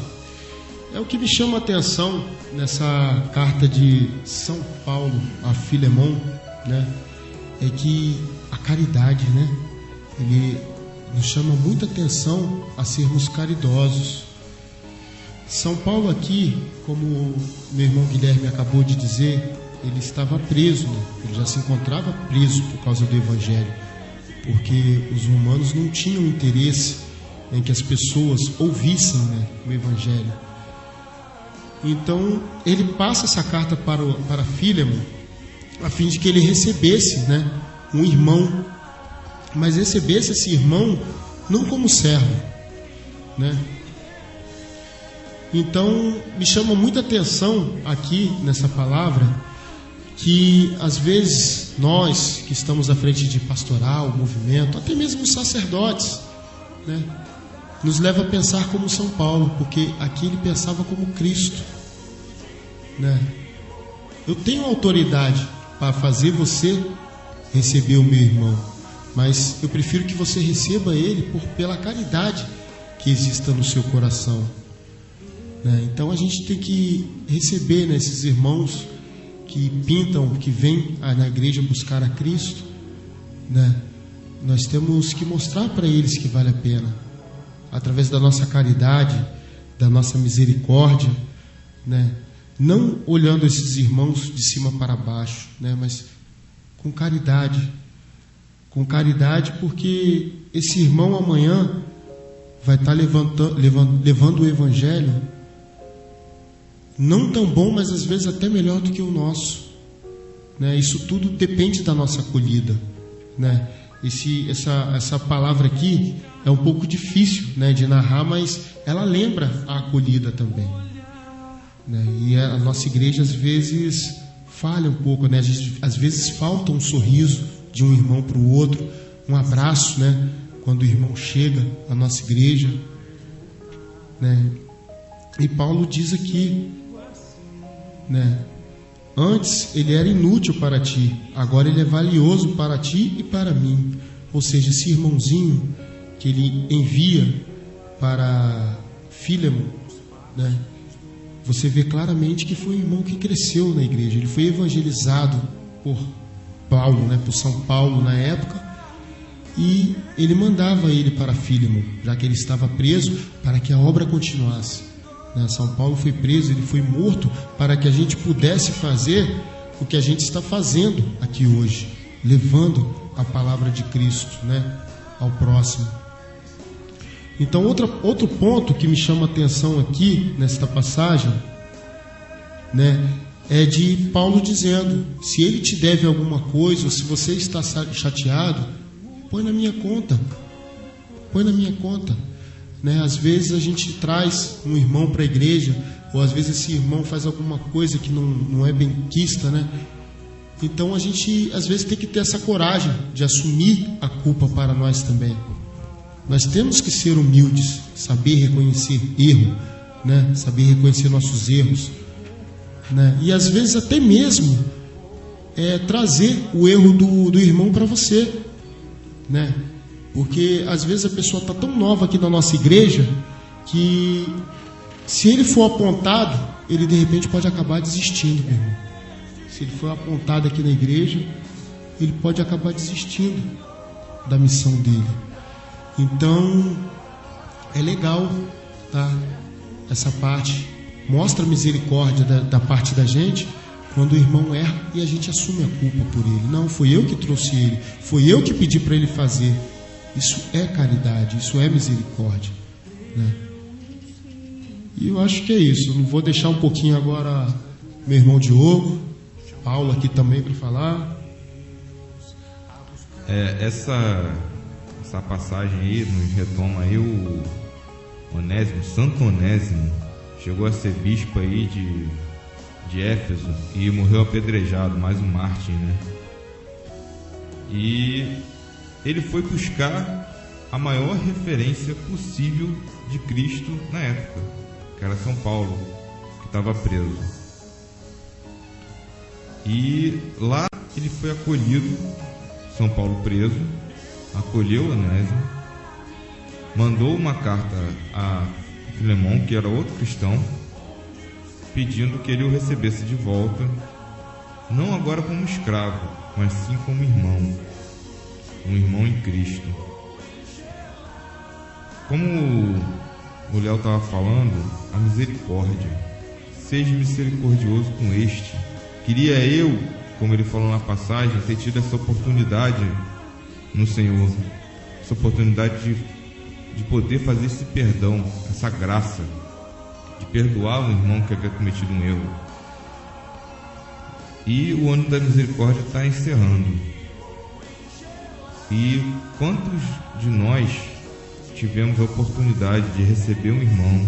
É o que me chama a atenção nessa carta de São Paulo a Filemon, né? É que a caridade, né? Ele nos chama muita atenção a sermos caridosos. São Paulo aqui, como meu irmão Guilherme acabou de dizer, ele estava preso, né? Ele já se encontrava preso por causa do Evangelho, porque os romanos não tinham interesse em que as pessoas ouvissem, né, o Evangelho. Então ele passa essa carta para Filemon, a fim de que ele recebesse, né, um irmão, mas recebesse esse irmão não como servo, né? Então me chama muita atenção aqui nessa palavra que às vezes nós que estamos à frente de pastoral, movimento, até mesmo os sacerdotes, né, nos leva a pensar como São Paulo, porque aqui ele pensava como Cristo, né? Eu tenho autoridade para fazer você receber o meu irmão, mas eu prefiro que você receba ele pela caridade que exista no seu coração, né? Então a gente tem que receber, né, esses irmãos que pintam, que vêm na igreja buscar a Cristo, né? Nós temos que mostrar para eles que vale a pena, através da nossa caridade, da nossa misericórdia, né? Não olhando esses irmãos de cima para baixo, né? Mas com caridade, porque esse irmão amanhã vai estar levando o Evangelho, não tão bom, mas às vezes até melhor do que o nosso, né? Isso tudo depende da nossa acolhida, né? Essa palavra aqui é um pouco difícil, né, de narrar, mas ela lembra a acolhida também, né? E a nossa igreja às vezes falha um pouco, né? Às vezes falta um sorriso de um irmão para o outro, um abraço, né, quando o irmão chega à nossa igreja, né? E Paulo diz aqui, né, antes ele era inútil para ti, agora ele é valioso para ti e para mim. Ou seja, esse irmãozinho que ele envia para Filemon, né, você vê claramente que foi um irmão que cresceu na igreja, ele foi evangelizado por Paulo, né, por São Paulo na época, e ele mandava ele para Filemon, já que ele estava preso, para que a obra continuasse. São Paulo foi preso, ele foi morto para que a gente pudesse fazer o que a gente está fazendo aqui hoje, levando a palavra de Cristo, né? ao próximo. Então, outro ponto que me chama a atenção aqui, nesta passagem, né, é de Paulo dizendo: se ele te deve alguma coisa, ou se você está chateado, põe na minha conta. Põe na minha conta. Né? Às vezes a gente traz um irmão para a igreja, ou às vezes esse irmão faz alguma coisa que não é benquista, né? Então a gente às vezes tem que ter essa coragem de assumir a culpa para nós também. Nós temos que ser humildes, saber reconhecer erro, né? Saber reconhecer nossos erros, né? E às vezes até mesmo trazer o erro do irmão para você, né? Porque às vezes a pessoa está tão nova aqui na nossa igreja que, se ele for apontado, ele de repente pode acabar desistindo, meu irmão. Se ele for apontado aqui na igreja, ele pode acabar desistindo da missão dele. Então, é legal, tá? Essa parte mostra a misericórdia da parte da gente quando o irmão erra e a gente assume a culpa por ele. Não, foi eu que trouxe ele, foi eu que pedi para ele fazer. Isso é caridade, isso é misericórdia, né? E eu acho que é isso. Eu não vou deixar um pouquinho agora meu irmão Diogo, Paulo aqui também para falar. Essa passagem aí nos retoma aí o Onésimo, Santo Onésimo, chegou a ser bispo aí de Éfeso e morreu apedrejado, mais um mártir, né? E ele foi buscar a maior referência possível de Cristo na época, que era São Paulo, que estava preso. E lá ele foi acolhido, São Paulo preso, acolheu Onésimo, mandou uma carta a Filemão, que era outro cristão, pedindo que ele o recebesse de volta, não agora como escravo, mas sim como irmão, um irmão em Cristo. Como o Léo estava falando, a misericórdia. Seja misericordioso com este. Queria eu, como ele falou na passagem, ter tido essa oportunidade no Senhor, essa oportunidade de poder fazer esse perdão, essa graça, de perdoar um irmão que havia cometido um erro. E o ano da misericórdia está encerrando. E quantos de nós tivemos a oportunidade de receber um irmão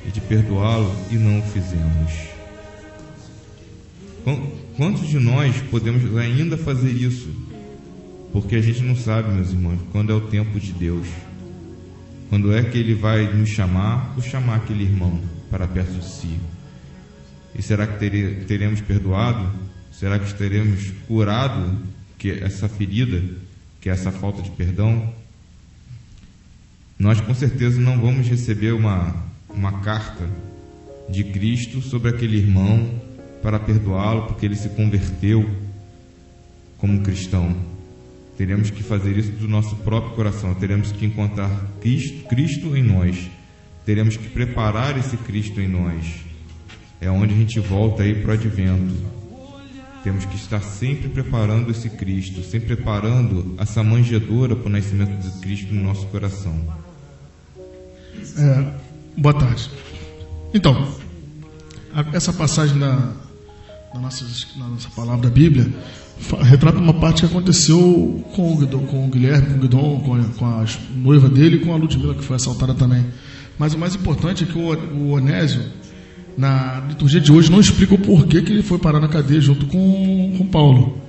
e de perdoá-lo e não o fizemos? Quantos de nós podemos ainda fazer isso? Porque a gente não sabe, meus irmãos, quando é o tempo de Deus. Quando é que Ele vai nos chamar ou chamar aquele irmão para perto de si? E será que teremos perdoado? Será que teremos curado que essa ferida, que é essa falta de perdão? Nós com certeza não vamos receber uma carta de Cristo sobre aquele irmão para perdoá-lo porque ele se converteu como cristão. Teremos que fazer isso do nosso próprio coração. Teremos que encontrar Cristo em nós. Teremos que preparar esse Cristo em nós. É onde a gente volta aí para o advento. Temos que estar sempre preparando esse Cristo, sempre preparando essa manjedoura para o nascimento de Cristo no nosso coração. Boa tarde. Então, essa passagem na nossa palavra da Bíblia retrata uma parte que aconteceu com o Guilherme, com o Guidon, com a noiva dele e com a Ludmila, que foi assaltada também. Mas o mais importante é que o Onésio, na liturgia de hoje, não explica o porquê que ele foi parar na cadeia junto com Paulo.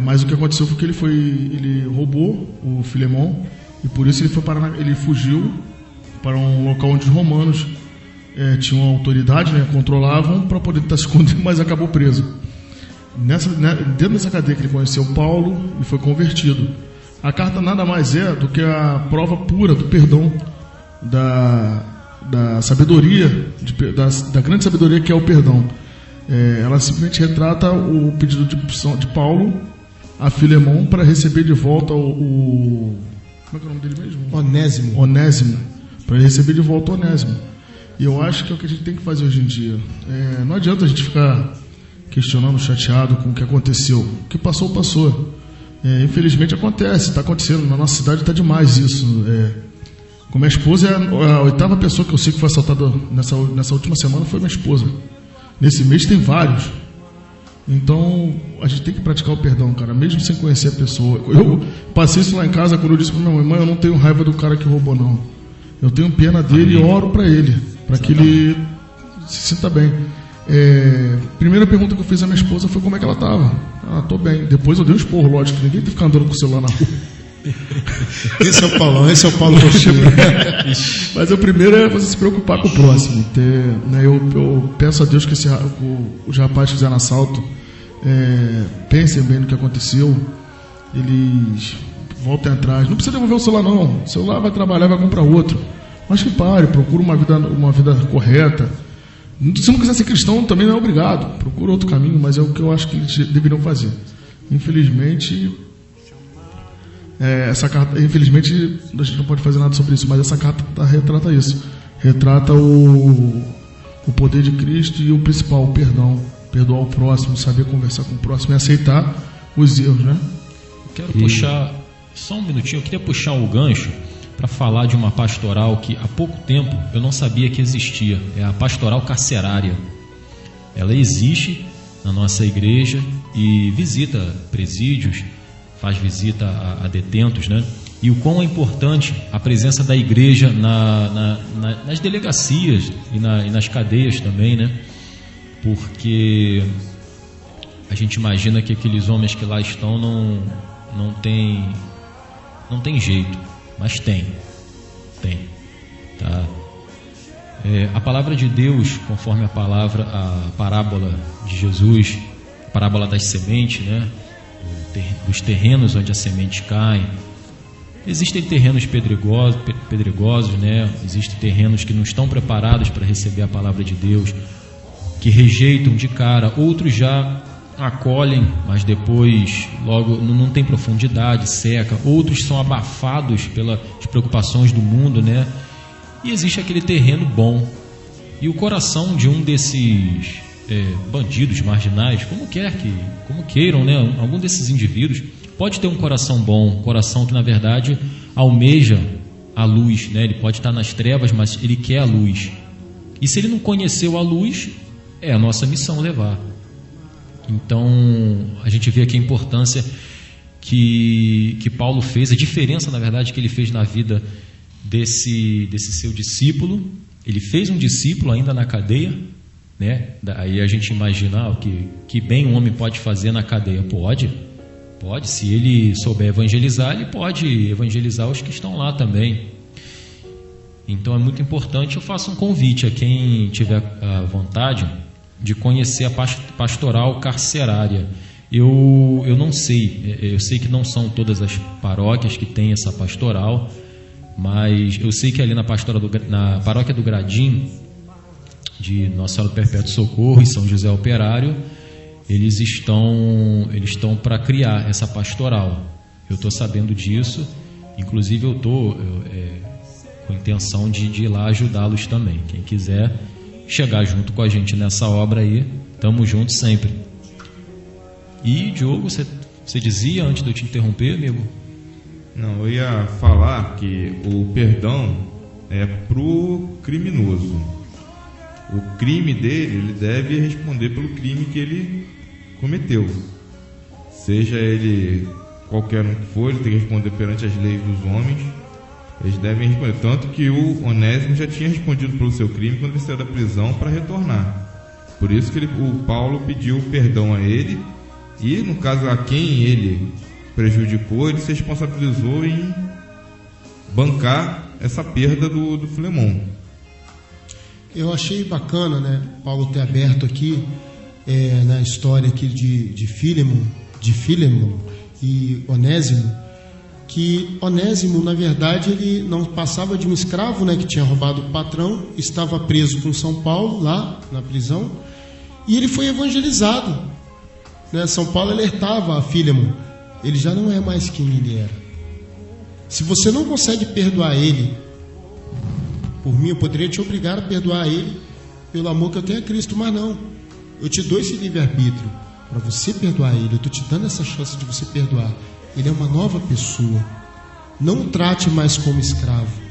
Mas o que aconteceu foi que ele roubou o Filemão e por isso ele fugiu para um local onde os romanos tinham autoridade, né, controlavam, para poder estar se escondendo, mas acabou preso. Dentro dessa cadeia que ele conheceu Paulo e foi convertido. A carta nada mais é do que a prova pura do perdão, da sabedoria, da grande sabedoria que é o perdão. Ela simplesmente retrata o pedido de Paulo a Filemão para receber de volta como é que é o nome dele mesmo? Onésimo. Para ele receber de volta Onésimo. E eu acho que é o que a gente tem que fazer hoje em dia. Não adianta a gente ficar questionando, chateado com o que aconteceu. O que passou, passou. Infelizmente acontece, está acontecendo. Na nossa cidade está demais isso. Com minha esposa, a 8ª pessoa que eu sei que foi assaltada nessa última semana foi minha esposa. Nesse mês tem vários. Então, a gente tem que praticar o perdão, cara, mesmo sem conhecer a pessoa. Eu passei isso lá em casa quando eu disse para minha mãe: eu não tenho raiva do cara que roubou, não. Eu tenho pena dele e oro para ele, para que ele se sinta bem. Primeira pergunta que eu fiz à minha esposa foi como é que ela estava. Tô bem. Depois eu dei um esporro, lógico, ninguém tem que ficar andando com o celular na rua. Esse é o Paulo Roxinho. Mas o primeiro é você se preocupar com o próximo. Eu peço a Deus que os rapazes que fizeram assalto pensem bem no que aconteceu, eles voltem atrás. Não precisa devolver o celular, não. O celular vai trabalhar, vai comprar outro. Mas que pare, procura uma vida correta. Se não quiser ser cristão, também não é obrigado. Procura outro caminho, mas é o que eu acho que eles deveriam fazer. Infelizmente, essa carta, infelizmente, a gente não pode fazer nada sobre isso, mas essa carta retrata isso. Retrata o poder de Cristo e o principal, o perdão. Perdoar o próximo, saber conversar com o próximo e aceitar os erros, né? Eu quero puxar, só um minutinho, eu queria puxar o gancho para falar de uma pastoral que há pouco tempo eu não sabia que existia. É a pastoral carcerária. Ela existe na nossa igreja e visita presídios, faz visita a detentos, né? E o quão é importante a presença da igreja nas delegacias e nas cadeias também, né? Porque a gente imagina que aqueles homens que lá estão não tem jeito, mas tem, tá? A palavra de Deus, conforme a parábola de Jesus, a parábola das sementes, né? Dos terrenos onde as sementes caem. Existem terrenos pedregosos, né? Existem terrenos que não estão preparados para receber a palavra de Deus, que rejeitam de cara. Outros já acolhem, mas depois logo não tem profundidade, seca. Outros são abafados pelas preocupações do mundo, né? E existe aquele terreno bom. E o coração de um desses bandidos marginais, como queiram, né? Algum desses indivíduos pode ter um coração bom, um coração que na verdade almeja a luz, né? Ele pode estar nas trevas, mas ele quer a luz. E se ele não conheceu a luz, é a nossa missão levar. Então a gente vê aqui a importância que Paulo fez, a diferença na verdade que ele fez na vida desse seu discípulo. Ele fez um discípulo ainda na cadeia, né? Aí a gente imagina que bem um homem pode fazer na cadeia. Pode, se ele souber evangelizar, ele pode evangelizar os que estão lá também. Então é muito importante. Eu faço um convite a quem tiver a vontade de conhecer a pastoral carcerária. Eu não sei, eu sei que não são todas as paróquias que têm essa pastoral, mas eu sei que ali na paróquia do Gradim, de Nossa Senhora do Perpétuo Socorro e São José Operário, eles estão para criar essa pastoral. Eu estou sabendo disso, inclusive eu estou com intenção de ir lá ajudá-los também. Quem quiser chegar junto com a gente nessa obra aí, estamos juntos sempre. E Diogo, você dizia antes de eu te interromper, amigo? Não, eu ia falar que o perdão é pro criminoso. O crime dele, ele deve responder pelo crime que ele cometeu. Seja ele qualquer um que for, ele tem que responder perante as leis dos homens. Eles devem responder. Tanto que o Onésimo já tinha respondido pelo seu crime quando ele saiu da prisão para retornar. Por isso que o Paulo pediu perdão a ele. E no caso a quem ele prejudicou, ele se responsabilizou em bancar essa perda do Filemão. Eu achei bacana, né, Paulo ter aberto aqui na história aqui de Filemão e Onésimo, que Onésimo, na verdade, ele não passava de um escravo, né, que tinha roubado o patrão, estava preso com São Paulo, lá na prisão, e ele foi evangelizado, né? São Paulo alertava a Filemão, ele já não é mais quem ele era. Se você não consegue perdoar ele, por mim, eu poderia te obrigar a perdoar ele pelo amor que eu tenho a Cristo, mas não. Eu te dou esse livre-arbítrio para você perdoar ele. Eu estou te dando essa chance de você perdoar. ele é uma nova pessoa. Não o trate mais como escravo,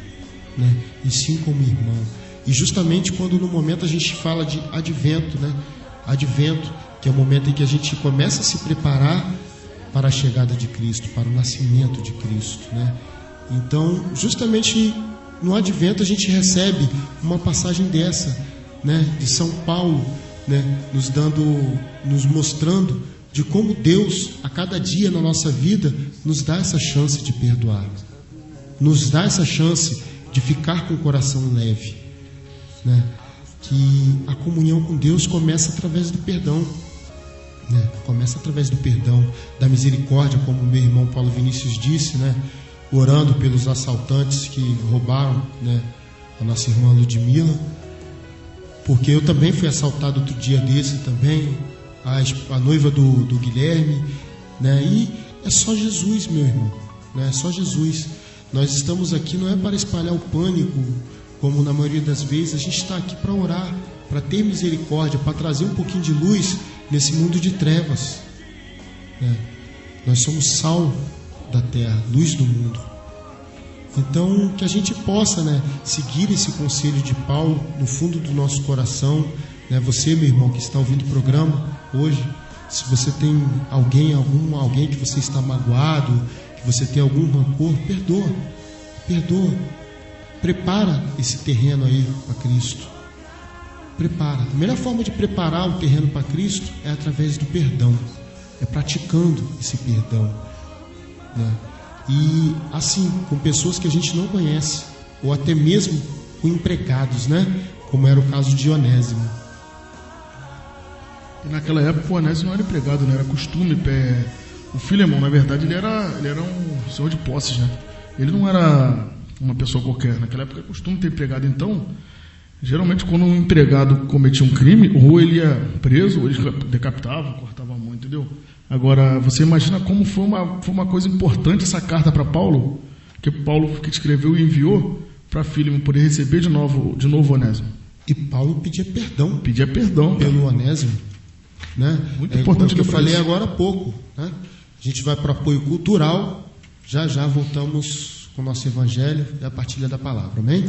né? E sim como irmão. E justamente quando no momento a gente fala de advento, né? Advento, que é o momento em que a gente começa a se preparar para a chegada de Cristo, para o nascimento de Cristo, né? Então, justamente no advento a gente recebe uma passagem dessa, né? De São Paulo, né? Nos mostrando de como Deus, a cada dia na nossa vida, nos dá essa chance de perdoar, nos dá essa chance de ficar com o coração leve, né? Que a comunhão com Deus começa através do perdão, né? Começa através do perdão, da misericórdia, como o meu irmão Paulo Vinícius disse, né? Orando pelos assaltantes que roubaram, né, a nossa irmã Ludmila, porque eu também fui assaltado outro dia desse também, a noiva do Guilherme, né? E é só Jesus, meu irmão, né? É só Jesus. Nós estamos aqui não é para espalhar o pânico, como na maioria das vezes. A gente está aqui para orar, para ter misericórdia, para trazer um pouquinho de luz nesse mundo de trevas, né? Nós somos sal da terra, luz do mundo. Então, que a gente possa, né, seguir esse conselho de Paulo no fundo do nosso coração, né? Você, meu irmão, que está ouvindo o programa hoje, se você tem alguém que você está magoado, que você tem algum rancor, perdoa. Prepara esse terreno aí para Cristo. Prepara. A melhor forma de preparar o terreno para Cristo é através do perdão, é praticando esse perdão, né? E assim, com pessoas que a gente não conhece, ou até mesmo com empregados, né? Como era o caso de Onésimo. E naquela época o Onésimo não era empregado, né? Era costume. O Filemão, na verdade, ele era um senhor de posses, né? Ele não era uma pessoa qualquer. Naquela época era costume ter empregado. Então, geralmente quando um empregado cometia um crime, ou ele ia preso, ou ele decapitava, cortava a mão, entendeu? Agora, você imagina como foi uma coisa importante essa carta para Paulo, que Paulo que escreveu e enviou para Filemão poder receber de novo Onésimo. E Paulo pedia perdão pelo Onésimo, né? Muito importante que eu falei agora há pouco, né? A gente vai para o apoio cultural, já voltamos com o nosso evangelho e a partilha da palavra, amém?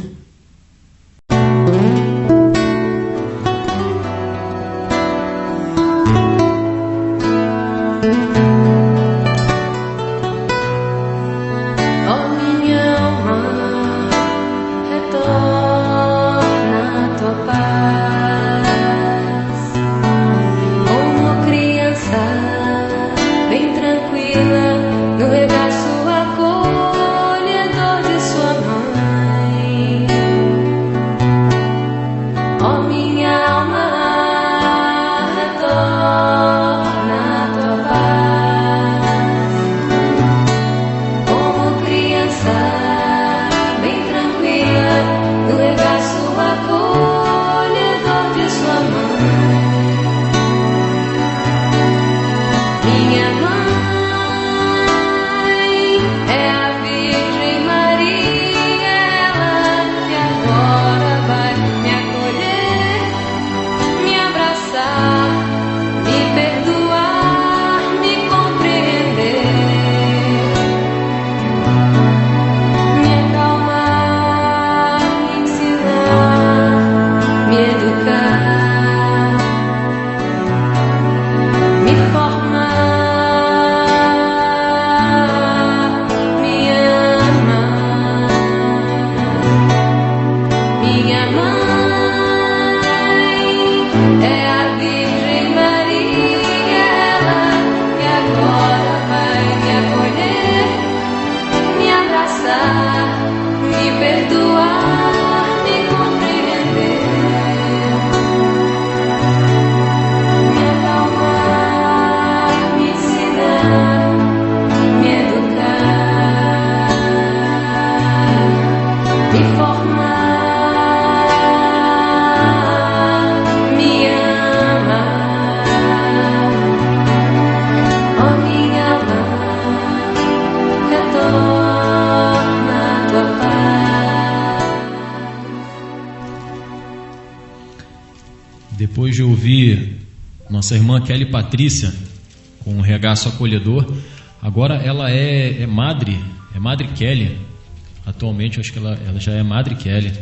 Depois de ouvir nossa irmã Kelly Patrícia, com um regaço acolhedor, Agora ela é Madre Kelly. Atualmente acho que ela já é Madre Kelly.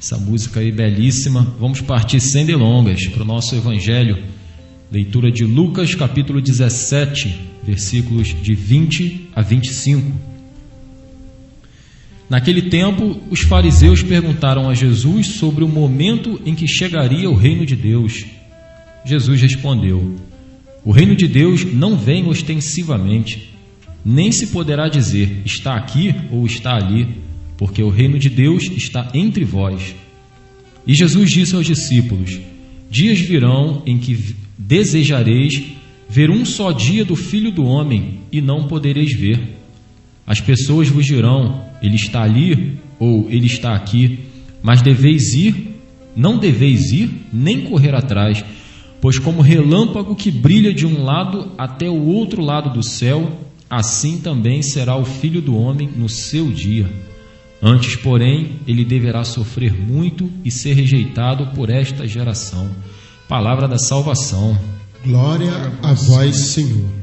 Essa música aí belíssima. Vamos partir sem delongas para o nosso evangelho. Leitura de Lucas capítulo 17, versículos de 20 a 25. Naquele tempo, os fariseus perguntaram a Jesus sobre o momento em que chegaria o reino de Deus. Jesus respondeu: o reino de Deus não vem ostensivamente, nem se poderá dizer está aqui ou está ali, porque o reino de Deus está entre vós. E Jesus disse aos discípulos: dias virão em que desejareis ver um só dia do Filho do Homem e não podereis ver. As pessoas vos dirão: ele está ali ou ele está aqui, mas não deveis ir nem correr atrás, pois como relâmpago que brilha de um lado até o outro lado do céu, assim também será o Filho do Homem no seu dia. Antes, porém, ele deverá sofrer muito e ser rejeitado por esta geração. Palavra da salvação. Glória a vós, Senhor.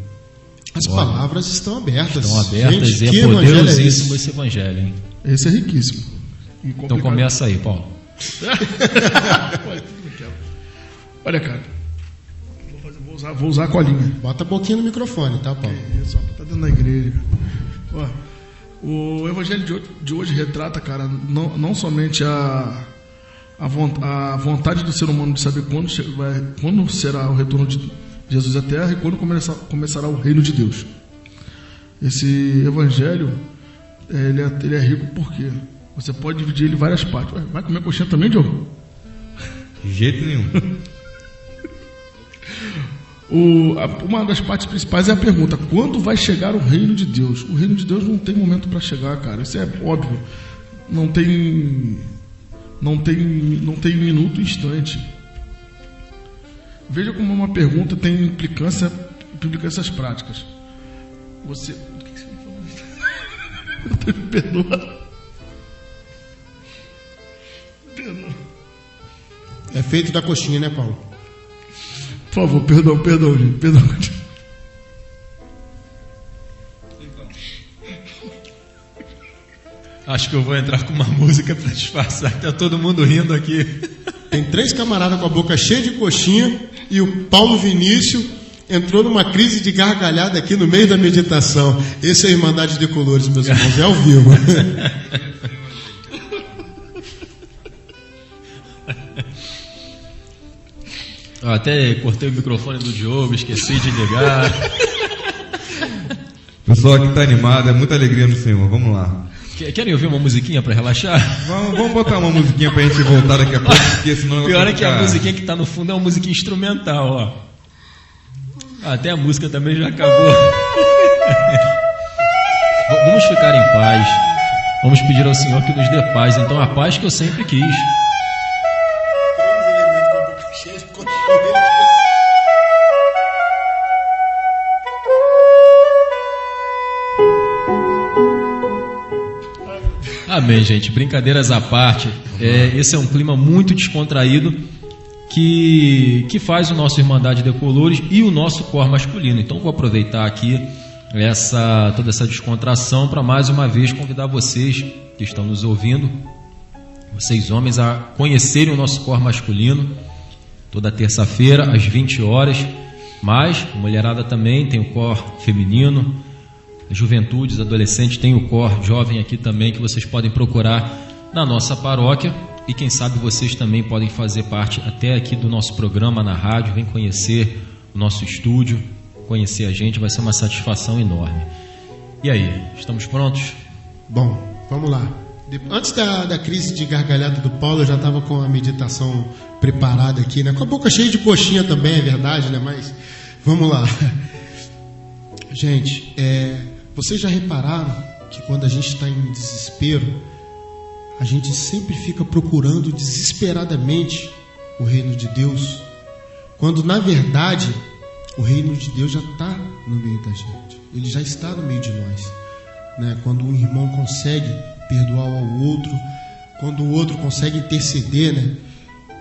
As palavras estão abertas. Gente, e é poderosíssimo esse evangelho, hein? Esse é riquíssimo. Então começa aí, Paulo. Olha, cara, vou usar a colinha. Bota a boquinha no microfone, tá, Paulo? Isso, tá dentro da igreja. Ó, o evangelho de hoje retrata, cara, não somente a vontade do ser humano de saber quando será o retorno de Jesus à Terra e quando começará o reino de Deus. Esse evangelho, ele é rico porque você pode dividir ele em várias partes. Vai comer coxinha também, Diogo? De jeito nenhum. Uma das partes principais é a pergunta: quando vai chegar o reino de Deus? O reino de Deus não tem momento para chegar, cara. Isso é óbvio. Não tem minuto, instante. Veja como uma pergunta tem implicâncias práticas. Você... O que você me falou? Me perdoa. É feito da coxinha, né, Paulo? Por favor, perdão, gente. Perdão. Acho que eu vou entrar com uma música para disfarçar, tá todo mundo rindo aqui. Tem 3 camaradas com a boca cheia de coxinha e o Paulo Vinícius entrou numa crise de gargalhada aqui no meio da meditação. Esse é a Irmandade de Colores, meus irmãos, é ao vivo. Eu até cortei o microfone do Diogo, esqueci de ligar. O pessoal aqui está animado, é muita alegria no Senhor. Vamos lá. Querem ouvir uma musiquinha para relaxar? Vamos botar uma musiquinha para a gente voltar daqui a pouco, porque senão... Pior é que a musiquinha que está no fundo é uma musiquinha instrumental, ó. Até a música também já acabou. Vamos ficar em paz. Vamos pedir ao Senhor que nos dê paz. Então a paz que eu sempre quis. Amém, gente. Brincadeiras à parte. Esse é um clima muito descontraído que faz o nosso Irmandade de Colores e o nosso cor masculino. Então vou aproveitar aqui toda essa descontração para mais uma vez convidar vocês que estão nos ouvindo, vocês homens, a conhecerem o nosso cor masculino toda terça-feira às 20 horas. Mas a mulherada também tem o cor feminino. Juventudes, adolescentes, tem o cor jovem aqui também, que vocês podem procurar na nossa paróquia. E quem sabe vocês também podem fazer parte até aqui do nosso programa na rádio. Vem conhecer o nosso estúdio, conhecer a gente, vai ser uma satisfação enorme. E aí, estamos prontos? Bom, vamos lá. Antes da crise de gargalhada do Paulo, eu já estava com a meditação preparada aqui, né? Com a boca cheia de coxinha também, é verdade, né? Mas vamos lá. Gente, vocês já repararam que quando a gente está em desespero, a gente sempre fica procurando desesperadamente o reino de Deus, quando na verdade o reino de Deus já está no meio da gente, ele já está no meio de nós, né? Quando um irmão consegue perdoar ao outro, quando o outro consegue interceder, né?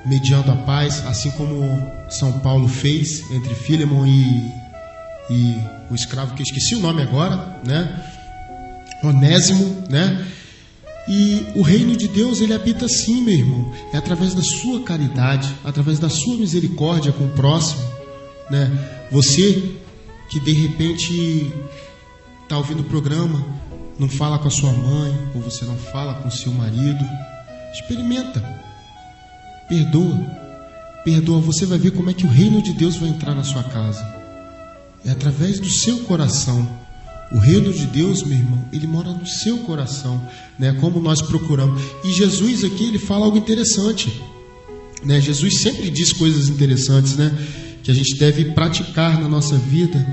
Mediando a paz, assim como São Paulo fez entre Filemon e o escravo que eu esqueci o nome agora, né? Onésimo, né? E o reino de Deus, ele habita assim, meu irmão, é através da sua caridade, através da sua misericórdia com o próximo, né? Você que de repente está ouvindo o programa, não fala com a sua mãe, ou você não fala com o seu marido, experimenta, perdoa, você vai ver como é que o reino de Deus vai entrar na sua casa. É através do seu coração. O reino de Deus, meu irmão, ele mora no seu coração, né? Como nós procuramos. E Jesus aqui, ele fala algo interessante, né? Jesus sempre diz coisas interessantes, né? Que a gente deve praticar na nossa vida.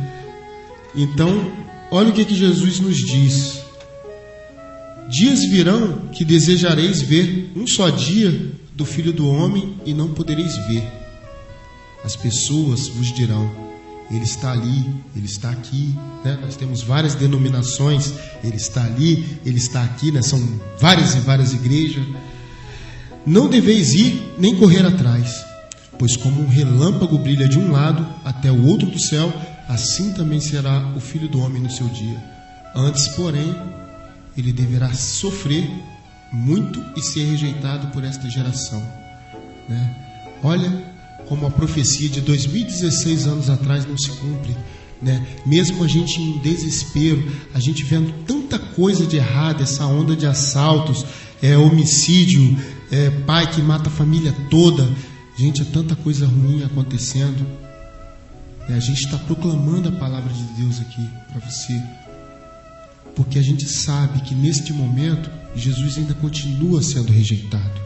Então, olha o que Jesus nos diz. Dias virão que desejareis ver um só dia do Filho do Homem e não podereis ver. As pessoas vos dirão: Ele está ali, Ele está aqui, né? Nós temos várias denominações, Ele está ali, Ele está aqui, né? São várias e várias igrejas. Não deveis ir nem correr atrás, pois como um relâmpago brilha de um lado até o outro do céu, assim também será o Filho do Homem no seu dia. Antes, porém, Ele deverá sofrer muito e ser rejeitado por esta geração, né? Olha como a profecia de 2016 anos atrás não se cumpre, né? Mesmo a gente em desespero, a gente vendo tanta coisa de errado, essa onda de assaltos, homicídio, pai que mata a família toda, gente, é tanta coisa ruim acontecendo, né? A gente está proclamando a palavra de Deus aqui para você, porque a gente sabe que neste momento Jesus ainda continua sendo rejeitado.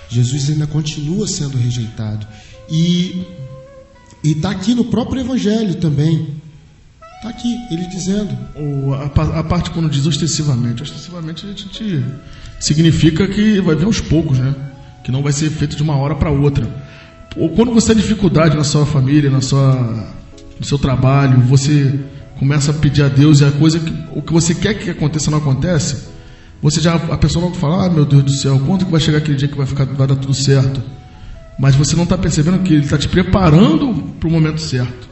Jesus ainda continua sendo rejeitado. E está aqui no próprio Evangelho também. Está aqui, ele dizendo. A parte quando diz ostensivamente a gente significa que vai vir aos poucos, né? Que não vai ser feito de uma hora para outra. Ou quando você tem dificuldade na sua família, no seu trabalho, você começa a pedir a Deus e o que você quer que aconteça não acontece, a pessoa não fala: ah, meu Deus do céu, quando que vai chegar aquele dia que vai dar tudo certo? Mas você não está percebendo que Ele está te preparando para o momento certo.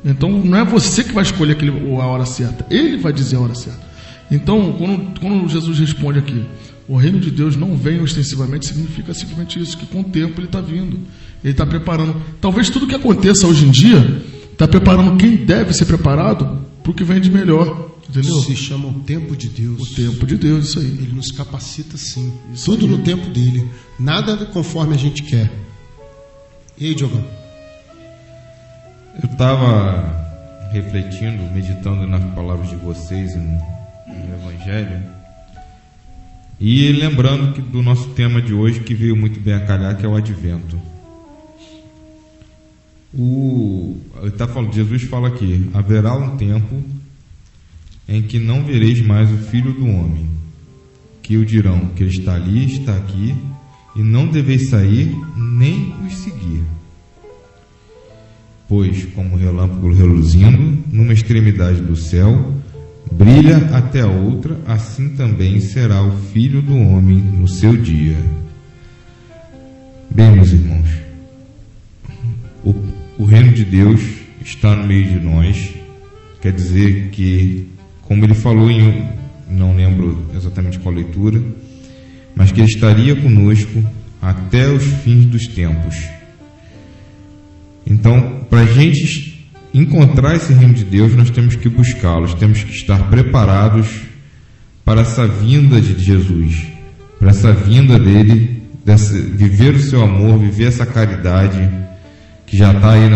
Então não é você que vai escolher a hora certa, Ele vai dizer a hora certa. Então quando Jesus responde aqui, o reino de Deus não vem ostensivamente, significa simplesmente isso, que com o tempo Ele está vindo, Ele está preparando. Talvez tudo que aconteça hoje em dia está preparando quem deve ser preparado para o que vem de melhor. Entendeu? Se chama o tempo de Deus. O tempo de Deus, isso aí. Ele nos capacita sim. Tudo no tempo dele. Nada conforme a gente quer. E aí, Diogão? Eu estava refletindo, meditando nas palavras de vocês no Evangelho, e lembrando do nosso tema de hoje, que veio muito bem a calhar, que é o Advento. Jesus fala aqui: haverá um tempo em que não vereis mais o Filho do Homem, que o dirão que Ele está ali, está aqui, e não deveis sair nem os seguir. Pois, como relâmpago reluzindo numa extremidade do céu, brilha até a outra, assim também será o Filho do Homem no seu dia. Bem, meus irmãos, o reino de Deus está no meio de nós. Quer dizer que, como ele falou não lembro exatamente qual leitura, mas que Ele estaria conosco até os fins dos tempos. Então, para a gente encontrar esse reino de Deus, nós temos que buscá-los, temos que estar preparados para essa vinda de Jesus, para essa vinda dele, viver o seu amor, viver essa caridade que já está aí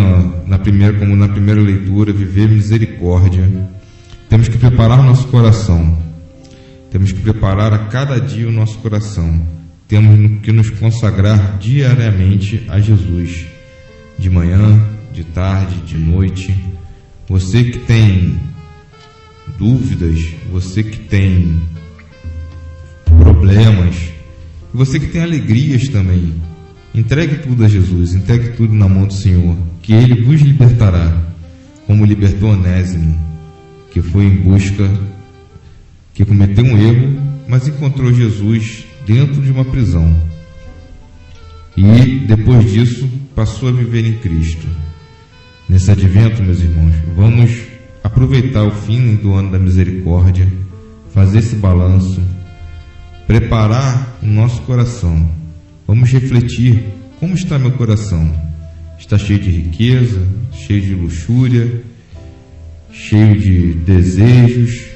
como na primeira leitura, viver misericórdia. Temos que preparar o nosso coração, temos que preparar a cada dia o nosso coração, temos que nos consagrar diariamente a Jesus, de manhã, de tarde, de noite. Você que tem dúvidas, você que tem problemas, você que tem alegrias também, entregue tudo a Jesus, entregue tudo na mão do Senhor, que Ele vos libertará, como libertou Onésimo, que foi em busca, que cometeu um erro, mas encontrou Jesus dentro de uma prisão. E depois disso passou a viver em Cristo. Nesse advento, meus irmãos, vamos aproveitar o fim do ano da misericórdia, fazer esse balanço, preparar o nosso coração. Vamos refletir: como está meu coração? Está cheio de riqueza, cheio de luxúria, cheio de desejos?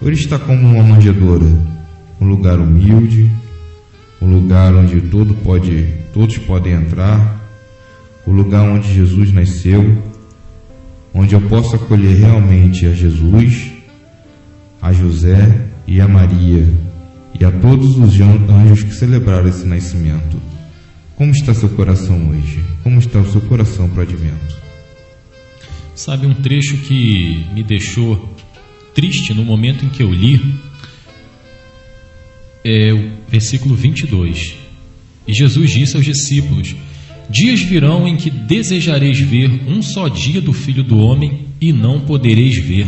Ou ele está como uma manjedoura, um lugar humilde, um lugar onde todos podem entrar, o lugar onde Jesus nasceu, onde eu posso acolher realmente a Jesus, a José e a Maria e a todos os anjos que celebraram esse nascimento. Como está seu coração hoje? Como está o seu coração para o advento? Sabe, um trecho que me deixou triste no momento em que eu li é o versículo 22. E Jesus disse aos discípulos: dias virão em que desejareis ver um só dia do Filho do Homem e não podereis ver.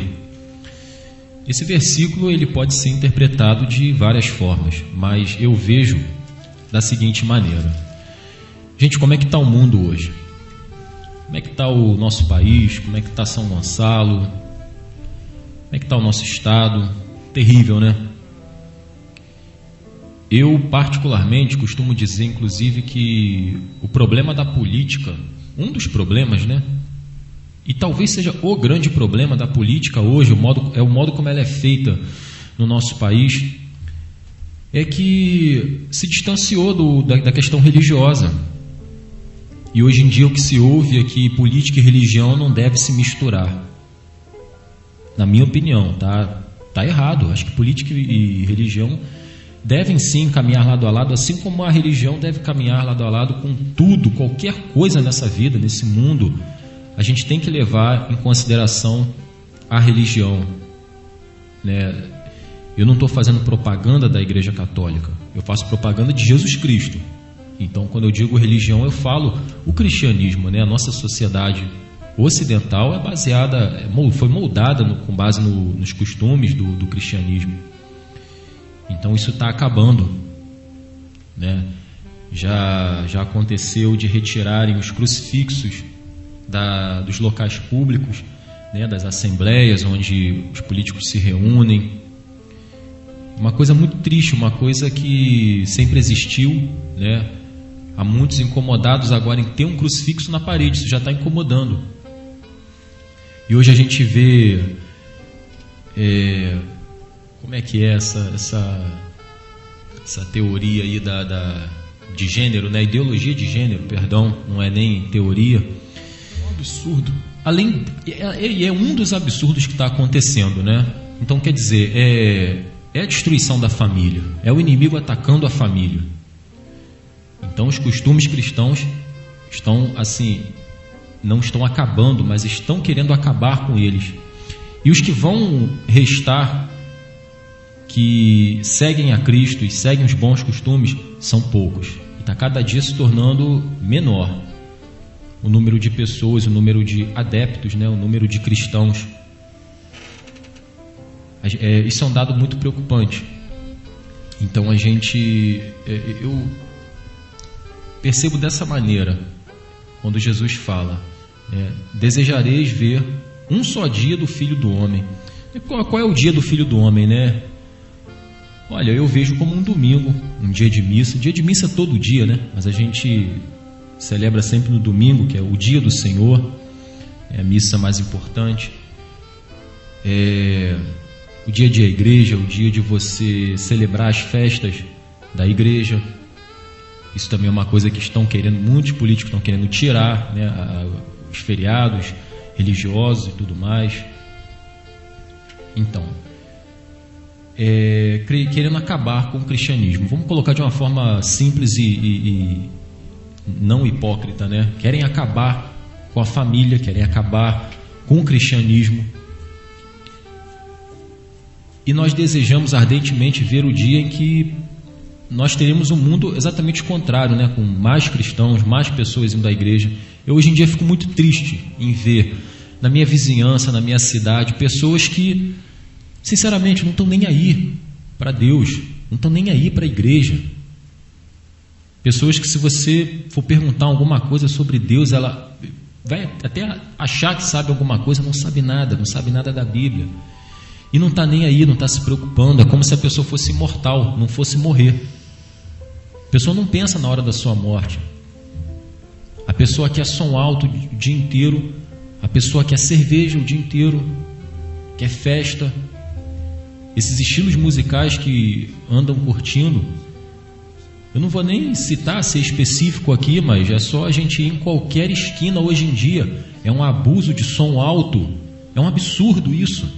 Esse versículo ele pode ser interpretado de várias formas, mas eu vejo da seguinte maneira: gente, como é que está o mundo hoje? Como é que está o nosso país? Como é que está São Gonçalo? Como é que está o nosso estado? Terrível, né? Eu particularmente costumo dizer, inclusive, que o problema da política, um dos problemas, né? E talvez seja o grande problema da política hoje, o modo como ela é feita no nosso país, é que se distanciou da questão religiosa. E hoje em dia o que se ouve é que política e religião não devem se misturar. Na minha opinião, tá errado. Acho que política e religião devem sim caminhar lado a lado, assim como a religião deve caminhar lado a lado com tudo, qualquer coisa nessa vida, nesse mundo. A gente tem que levar em consideração a religião, né? Eu não estou fazendo propaganda da Igreja Católica, eu faço propaganda de Jesus Cristo. Então, quando eu digo religião, eu falo o cristianismo, né? A nossa sociedade ocidental é baseada, foi moldada com base nos costumes do cristianismo. Então isso está acabando, né? Já aconteceu de retirarem os crucifixos dos locais públicos, né? Das assembleias onde os políticos se reúnem. Uma coisa muito triste, uma coisa que sempre existiu, né? Há muitos incomodados agora em ter um crucifixo na parede, isso já está incomodando. E hoje a gente vê como é que é essa teoria aí de gênero, né? Ideologia de gênero, perdão, não é nem teoria. Um absurdo. É um dos absurdos que está acontecendo, né? Então, quer dizer, é a destruição da família, é o inimigo atacando a família. Então, os costumes cristãos estão assim, não estão acabando, mas estão querendo acabar com eles. E os que vão restar, que seguem a Cristo e seguem os bons costumes, são poucos. E está cada dia se tornando menor o número de pessoas, o número de adeptos, né? O número de cristãos. Isso é um dado muito preocupante. Então eu percebo dessa maneira, quando Jesus fala, desejareis ver um só dia do Filho do Homem. Qual é o dia do Filho do Homem, né? Olha, eu vejo como um domingo, um dia de missa. Dia de missa todo dia, né? Mas a gente celebra sempre no domingo, que é o dia do Senhor, é a missa mais importante. O dia de igreja, o dia de você celebrar as festas da igreja. Isso também é uma coisa que muitos políticos estão querendo tirar, né? Os feriados religiosos e tudo mais. Então, querendo acabar com o cristianismo. Vamos colocar de uma forma simples e não hipócrita, né? Querem acabar com a família, querem acabar com o cristianismo. E nós desejamos ardentemente ver o dia em que nós teremos um mundo exatamente contrário, né? Com mais cristãos, mais pessoas indo à igreja. Eu hoje em dia fico muito triste em ver na minha vizinhança, na minha cidade, pessoas que sinceramente não estão nem aí para Deus, não estão nem aí para a igreja. Pessoas que, se você for perguntar alguma coisa sobre Deus, ela vai até achar que sabe alguma coisa, não sabe nada da Bíblia. E não está nem aí, não está se preocupando. É como se a pessoa fosse imortal, não fosse morrer. A pessoa não pensa na hora da sua morte. A pessoa quer som alto o dia inteiro, a pessoa quer cerveja o dia inteiro, quer festa. Esses estilos musicais que andam curtindo, eu não vou nem citar, ser específico aqui, mas é só a gente ir em qualquer esquina hoje em dia. É um abuso de som alto, é um absurdo isso.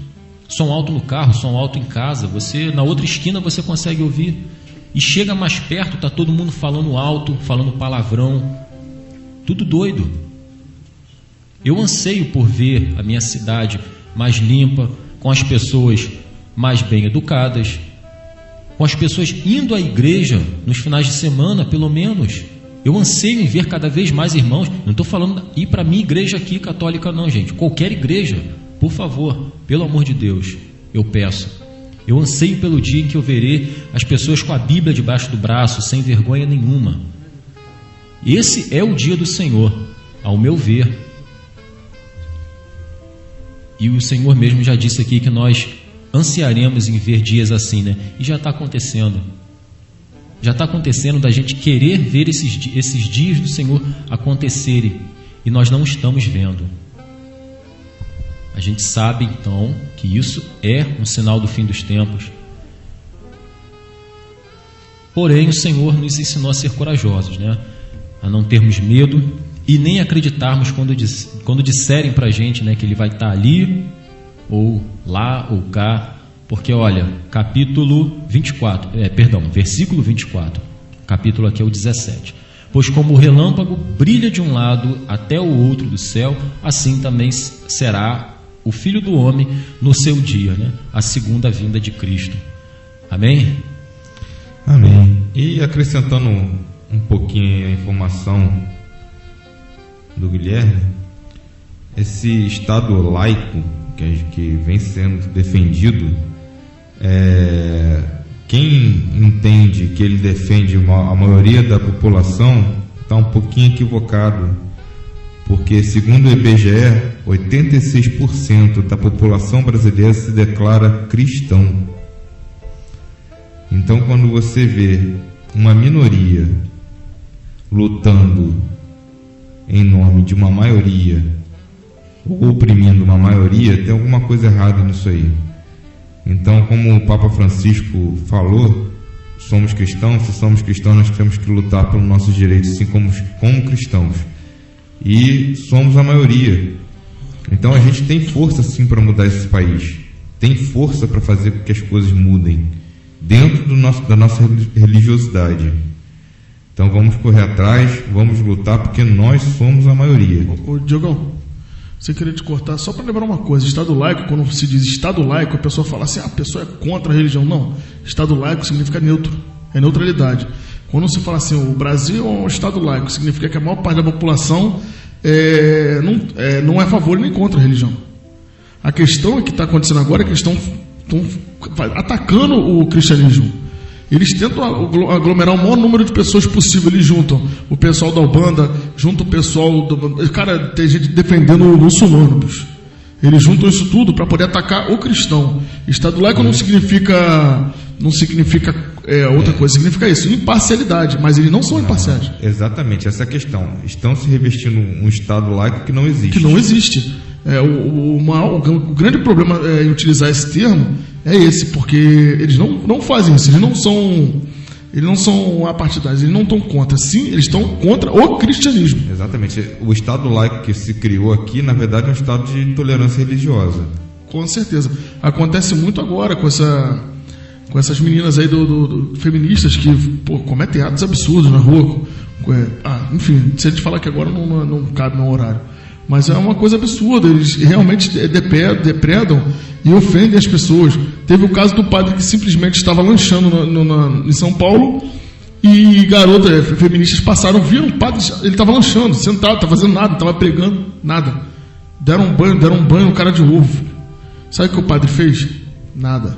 Som alto no carro, som alto em casa, você na outra esquina você consegue ouvir. E chega mais perto, está todo mundo falando alto, falando palavrão, tudo doido. Eu anseio por ver a minha cidade mais limpa, com as pessoas mais bem educadas, com as pessoas indo à igreja nos finais de semana, pelo menos. Eu anseio em ver cada vez mais irmãos. Não estou falando ir para a minha igreja aqui católica não, gente. Qualquer igreja, por favor, pelo amor de Deus, eu peço. Eu anseio pelo dia em que eu verei as pessoas com a Bíblia debaixo do braço, sem vergonha nenhuma. Esse é o dia do Senhor, ao meu ver. E o Senhor mesmo já disse aqui que nós ansiaremos em ver dias assim, né? E já está acontecendo. Já está acontecendo da gente querer ver esses dias do Senhor acontecerem. E nós não estamos vendo. A gente sabe então que isso é um sinal do fim dos tempos. Porém, o Senhor nos ensinou a ser corajosos, né? A não termos medo e nem acreditarmos quando disserem para a gente, né, que Ele vai estar ali, ou lá, ou cá. Porque olha, versículo 24, capítulo aqui é o 17. Pois como o relâmpago brilha de um lado até o outro do céu, assim também será o Filho do Homem no seu dia, né? A segunda vinda de Cristo. Amém? Amém. E acrescentando um pouquinho a informação do Guilherme, esse Estado laico que vem sendo defendido, quem entende que ele defende a maioria da população está um pouquinho equivocado, porque segundo o IBGE, 86% da população brasileira se declara cristão. Então, quando você vê uma minoria lutando em nome de uma maioria, ou oprimindo uma maioria, tem alguma coisa errada nisso aí. Então, como o Papa Francisco falou, somos cristãos. Se somos cristãos, nós temos que lutar pelos nossos direitos, assim como cristãos. E somos a maioria. Então a gente tem força sim para mudar esse país. Tem força para fazer com que as coisas mudem dentro da nossa religiosidade. Então vamos correr atrás, vamos lutar, porque nós somos a maioria. Ô Diogão, você queria te cortar só para lembrar uma coisa: Estado laico, quando se diz Estado laico, a pessoa fala assim, a pessoa é contra a religião. Não, Estado laico significa neutro, é neutralidade. Quando se fala assim, o Brasil é um Estado laico, significa que a maior parte da população não é a favor nem contra a religião. A questão que está acontecendo agora é que eles estão atacando o cristianismo. Eles tentam aglomerar o maior número de pessoas possível. Eles juntam o pessoal da Ubanda, juntam o pessoal do... Cara, tem gente defendendo o muçulmano, bicho. Eles juntam isso tudo para poder atacar o cristão. Estado laico não significa outra coisa, significa isso, imparcialidade, mas eles não são imparciais. Exatamente, essa é a questão. Estão se revestindo um Estado laico que não existe. Que não existe. O grande problema em utilizar esse termo é esse, porque eles não fazem isso, eles não são apartidários, eles não estão contra. Sim, eles estão contra o cristianismo. Exatamente. O Estado laico que se criou aqui, na verdade, é um estado de intolerância religiosa. Com certeza. Acontece muito agora com essas meninas aí do feministas que cometem atos absurdos na rua. Enfim, se a gente falar que agora não cabe no horário. Mas é uma coisa absurda, eles realmente depredam e ofendem as pessoas. Teve o caso do padre que simplesmente estava lanchando em São Paulo e garotas feministas passaram, viram o padre, ele estava lanchando, sentado, não estava fazendo nada, não estava pregando, nada. Deram um banho no cara de ovo. Sabe o que o padre fez? Nada.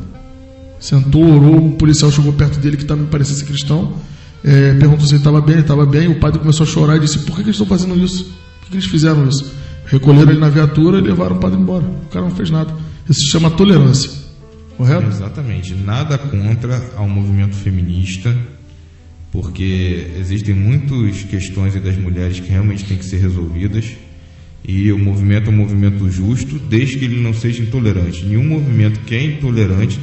Sentou, orou, o policial chegou perto dele, que também parecia ser cristão, perguntou se ele estava bem, o padre começou a chorar e disse, por que eles estão fazendo isso? Por que eles fizeram isso? Recolheram ele na viatura e levaram o padre embora. O cara não fez nada. Isso se chama tolerância. Correto? Exatamente. Nada contra ao movimento feminista, porque existem muitas questões das mulheres que realmente têm que ser resolvidas. E o movimento é um movimento justo, desde que ele não seja intolerante. Nenhum movimento que é intolerante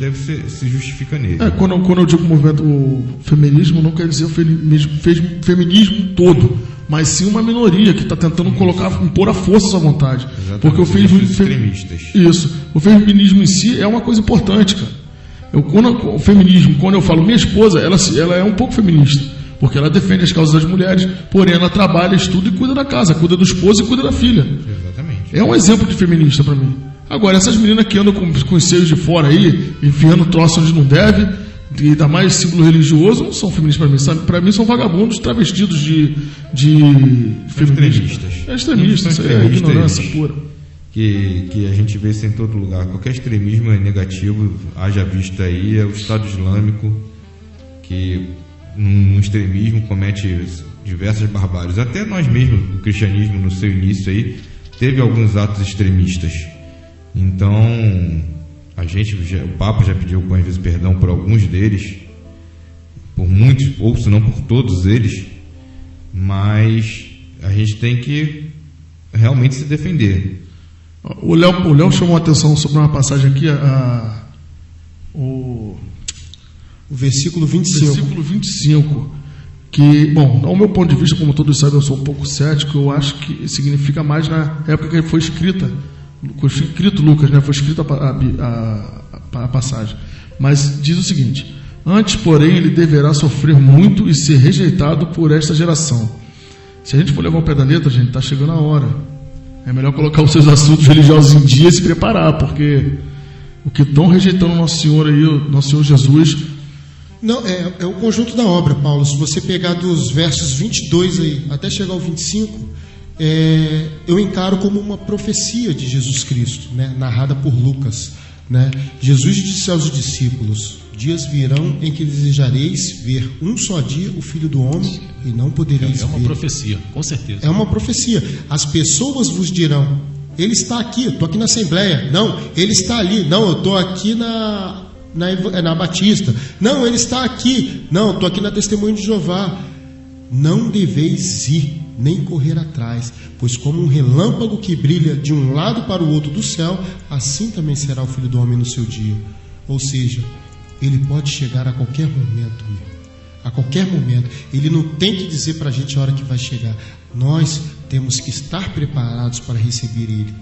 se justifica nele. Quando eu digo movimento feminismo, não quer dizer o feminismo todo, mas sim uma minoria que está tentando impor a força à sua vontade. Exatamente. Porque os extremistas. Isso. O feminismo em si é uma coisa importante, cara. O feminismo, quando eu falo minha esposa, ela é um pouco feminista. Porque ela defende as causas das mulheres, porém ela trabalha, estuda e cuida da casa, cuida do esposo e cuida da filha. Exatamente. É um exemplo de feminista para mim. Agora, essas meninas que andam com os seios de fora aí, enfiando troço onde não deve, e ainda mais símbolo religioso, não são feministas para mim. Sabe? Para mim são vagabundos travestidos de extremistas. É extremistas, isso é ignorância pura. Que a gente vê isso em todo lugar. Qualquer extremismo é negativo, haja vista aí, é o Estado Islâmico, que no extremismo comete diversas barbáries. Até nós mesmos, o cristianismo no seu início aí, teve alguns atos extremistas. Então, o Papa já pediu algumas vezes perdão por alguns deles, por muitos, ou se não por todos eles, mas a gente tem que realmente se defender. O Léo chamou a atenção sobre uma passagem aqui, o versículo 25. Versículo 25. Que, bom, ao meu ponto de vista, como todos sabem, eu sou um pouco cético, eu acho que significa mais na época que foi escrito Lucas, né? Foi escrita a passagem. Mas diz o seguinte: antes, porém, ele deverá sofrer muito e ser rejeitado por esta geração. Se a gente for levar o pé da letra, gente, está chegando a hora. É melhor colocar os seus assuntos religiosos em dia e se preparar, porque o que estão rejeitando o Nosso Senhor aí, o Nosso Senhor Jesus. Não, é o conjunto da obra, Paulo. Se você pegar dos versos 22 aí, até chegar ao 25, eu encaro como uma profecia de Jesus Cristo, né, narrada por Lucas, né? Jesus disse aos discípulos: dias virão em que desejareis ver um só dia o Filho do Homem e não podereis ver. É uma profecia, com certeza. É uma profecia. As pessoas vos dirão: ele está aqui, eu estou aqui na Assembleia. Não, ele está ali. Não, eu estou aqui na Batista. Não, ele está aqui. Não, estou aqui na Testemunho de Jeová. Não deveis ir, nem correr atrás, pois como um relâmpago que brilha de um lado para o outro do céu, assim também será o Filho do Homem no seu dia. Ou seja, ele pode chegar a qualquer momento, a qualquer momento. Ele não tem que dizer para a gente a hora que vai chegar. Nós temos que estar preparados para receber ele,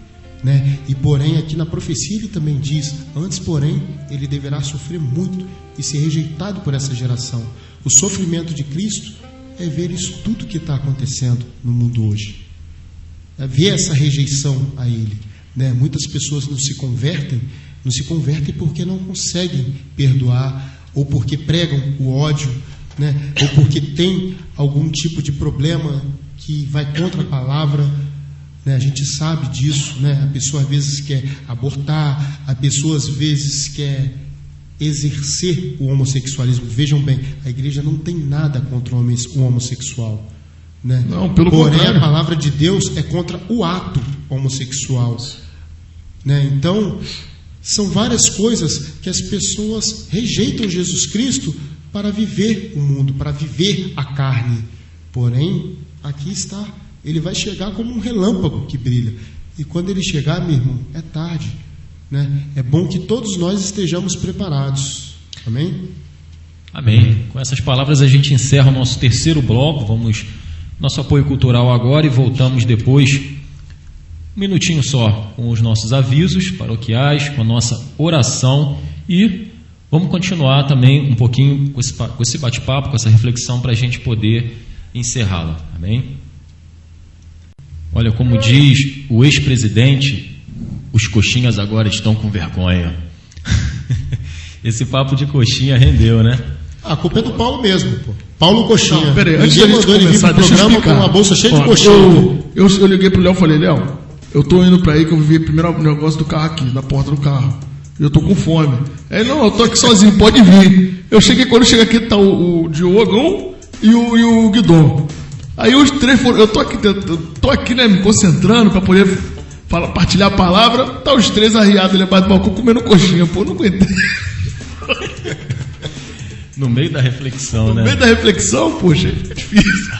né? E porém, aqui na profecia ele também diz: antes, porém, ele deverá sofrer muito e ser rejeitado por essa geração. O sofrimento de Cristo é ver isso tudo que está acontecendo no mundo hoje, é ver essa rejeição a ele, né? Muitas pessoas não se convertem porque não conseguem perdoar, ou porque pregam o ódio, né? Ou porque tem algum tipo de problema que vai contra a palavra, né? A gente sabe disso, né? A pessoa às vezes quer abortar, a pessoa às vezes quer exercer o homossexualismo. Vejam bem, a igreja não tem nada contra o homossexual, né? Não, pelo Porém, contrário. a palavra de Deus é contra o ato homossexual, né? Então, são várias coisas que as pessoas rejeitam Jesus Cristo para viver o mundo, para viver a carne. Porém, aqui está, ele vai chegar como um relâmpago que brilha. E quando ele chegar, meu irmão, é tarde, né? É bom que todos nós estejamos preparados. Amém? Amém. Com essas palavras a gente encerra o nosso terceiro bloco. Vamos nosso apoio cultural agora e voltamos depois. Um minutinho só com os nossos avisos paroquiais, com a nossa oração, e vamos continuar também um pouquinho com esse bate-papo, com essa reflexão, para a gente poder encerrá-la. Amém? Olha, como diz o ex-presidente, os coxinhas agora estão com vergonha. Esse papo de coxinha rendeu, né? A culpa é do Paulo mesmo, pô. Paulo Coxinha. Não, peraí, antes da Ninguém gente mandou ele vir começar, pro deixa eu programa explicar. com uma bolsa cheia de Ó, coxinha. eu liguei pro Léo e falei: Léo, eu tô indo pra aí que eu vi primeiro o negócio do carro aqui, da porta do carro. Eu tô com fome. Aí, não, eu tô aqui sozinho, pode vir. Quando eu cheguei aqui tá o Diogão e o Guidon. Aí os três foram, eu tô aqui, né, me concentrando para poder partilhar a palavra, tá os três arriados ali abaixo do balcão comendo coxinha, pô, não aguentei. No meio da reflexão, No meio da reflexão, poxa, é difícil.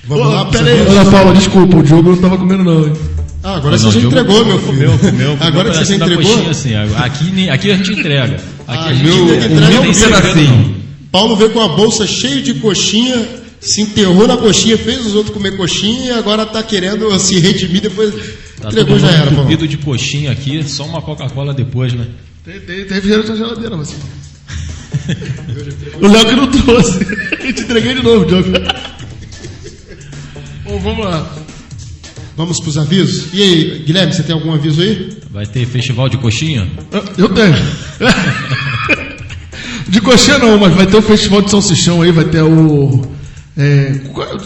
Vamos lá, pera aí, Ana Paula, desculpa, o Diogo não tava comendo não, hein? Ah, agora você já entregou, meu filho. Comeu agora que você já entregou? Coxinha, assim, aqui a gente entrega. Aqui a gente entrega tem segredo. Paulo veio com a bolsa cheia de coxinha, se enterrou na coxinha, fez os outros comer coxinha e agora tá querendo se redimir, depois entregou, já era. Entupido de coxinha aqui, só uma Coca-Cola depois, né? Tem refrigerante na geladeira, mas o Léo que não trouxe. Eu te entreguei de novo, Diogo. Bom, vamos lá. Vamos para os avisos? E aí, Guilherme, você tem algum aviso aí? Vai ter festival de coxinha? Eu tenho. De coxinha não, mas vai ter o festival de salsichão aí, vai ter o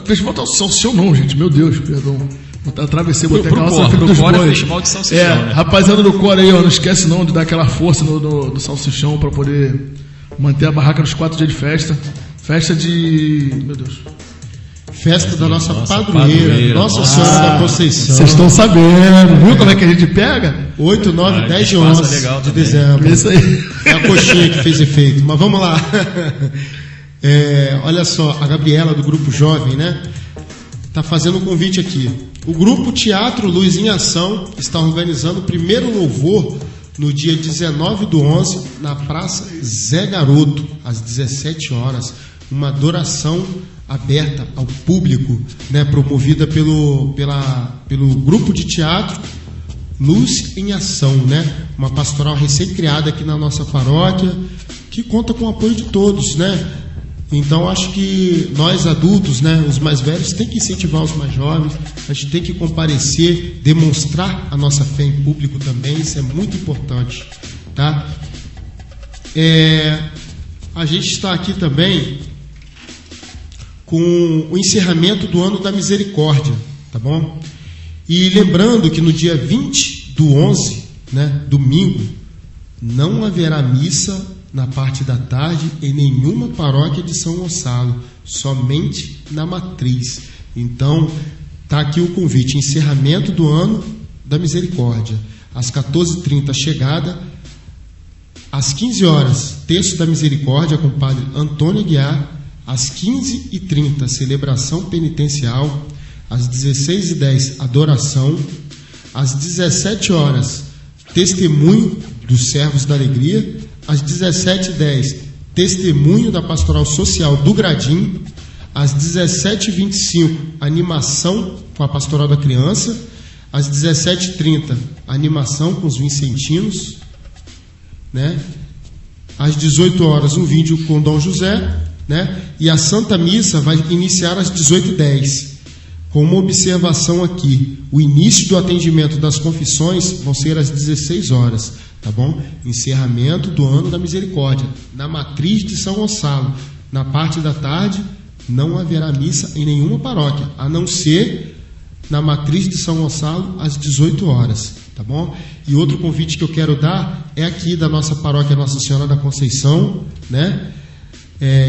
festival de salsichão não, gente, meu Deus, perdão. Atravessei, botei aquela nossa pro Cor é festival de salsichão, né? Rapaziada do Cor aí, ó, não esquece não de dar aquela força do salsichão para poder manter a barraca nos 4 dias de festa. Festa de... meu Deus... Festa da nossa padroeira, Nossa Senhora da Conceição. Vocês estão sabendo, viu como é que a gente pega? 8, 9, 10 e 11 de dezembro. Isso aí. É a coxinha que fez efeito. Mas vamos lá. Olha só, a Gabriela do Grupo Jovem, né? Está fazendo um convite aqui. O Grupo Teatro Luz em Ação está organizando o primeiro louvor no dia 19/11 na Praça Zé Garoto, às 17 horas. Uma adoração aberta ao público, né, promovida pelo grupo de teatro Luz em Ação, né, uma pastoral recém-criada aqui na nossa paróquia, que conta com o apoio de todos, né. Então acho que nós adultos, né, os mais velhos, tem que incentivar os mais jovens, a gente tem que comparecer, demonstrar a nossa fé em público também, isso é muito importante, tá? A gente está aqui também com o encerramento do Ano da Misericórdia, tá bom? E lembrando que no dia 20/11, né, domingo, não haverá missa na parte da tarde em nenhuma paróquia de São Gonçalo, somente na Matriz. Então, tá aqui o convite, encerramento do Ano da Misericórdia. Às 14h30, chegada. Às 15 horas, Terço da Misericórdia com o Padre Antônio Aguiar. Às 15h30, celebração penitencial. Às 16h10, adoração. Às 17 horas, testemunho dos servos da alegria. Às 17h10, testemunho da pastoral social do Gradim. Às 17h25, animação com a pastoral da criança. Às 17h30, animação com os vicentinos, né? Às 18 horas, um vídeo com Dom José, né? E a Santa Missa vai iniciar às 18h10. Com uma observação aqui: o início do atendimento das confissões vão ser às 16 horas, tá bom? Encerramento do Ano da Misericórdia na Matriz de São Gonçalo. Na parte da tarde não haverá missa em nenhuma paróquia, a não ser na Matriz de São Gonçalo às 18 horas, tá bom? E outro convite que eu quero dar é aqui da nossa paróquia Nossa Senhora da Conceição, né?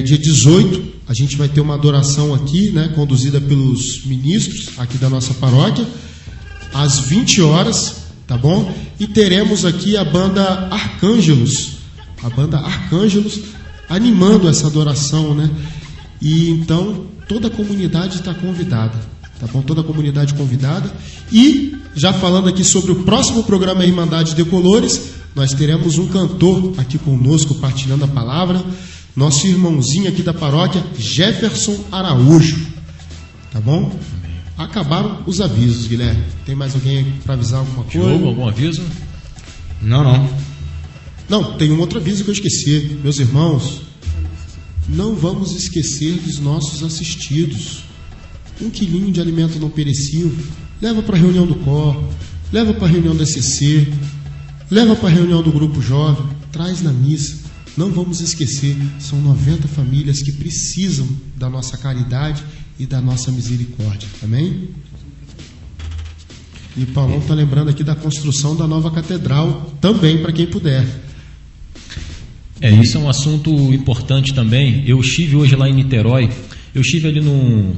Dia 18, a gente vai ter uma adoração aqui, né, conduzida pelos ministros aqui da nossa paróquia, às 20 horas, tá bom? E teremos aqui a banda Arcângelos, animando essa adoração, né? E então toda a comunidade está convidada, tá bom? Toda a comunidade convidada. E já falando aqui sobre o próximo programa Irmandade de Colores, nós teremos um cantor aqui conosco partilhando a palavra. Nosso irmãozinho aqui da paróquia, Jefferson Araújo. Tá bom? Acabaram os avisos, Guilherme. Tem mais alguém para avisar alguma coisa? Diogo, algum aviso? Não, tem um outro aviso que eu esqueci. Meus irmãos, não vamos esquecer dos nossos assistidos. 1 quilinho de alimento não perecível. Leva para a reunião do COR, leva para a reunião da ECC, leva para a reunião do Grupo Jovem, traz na missa. Não vamos esquecer, são 90 famílias que precisam da nossa caridade e da nossa misericórdia. Amém? E Paulão está lembrando aqui da construção da nova catedral, também para quem puder. Isso é um assunto importante também. Eu estive hoje lá em Niterói Eu estive ali num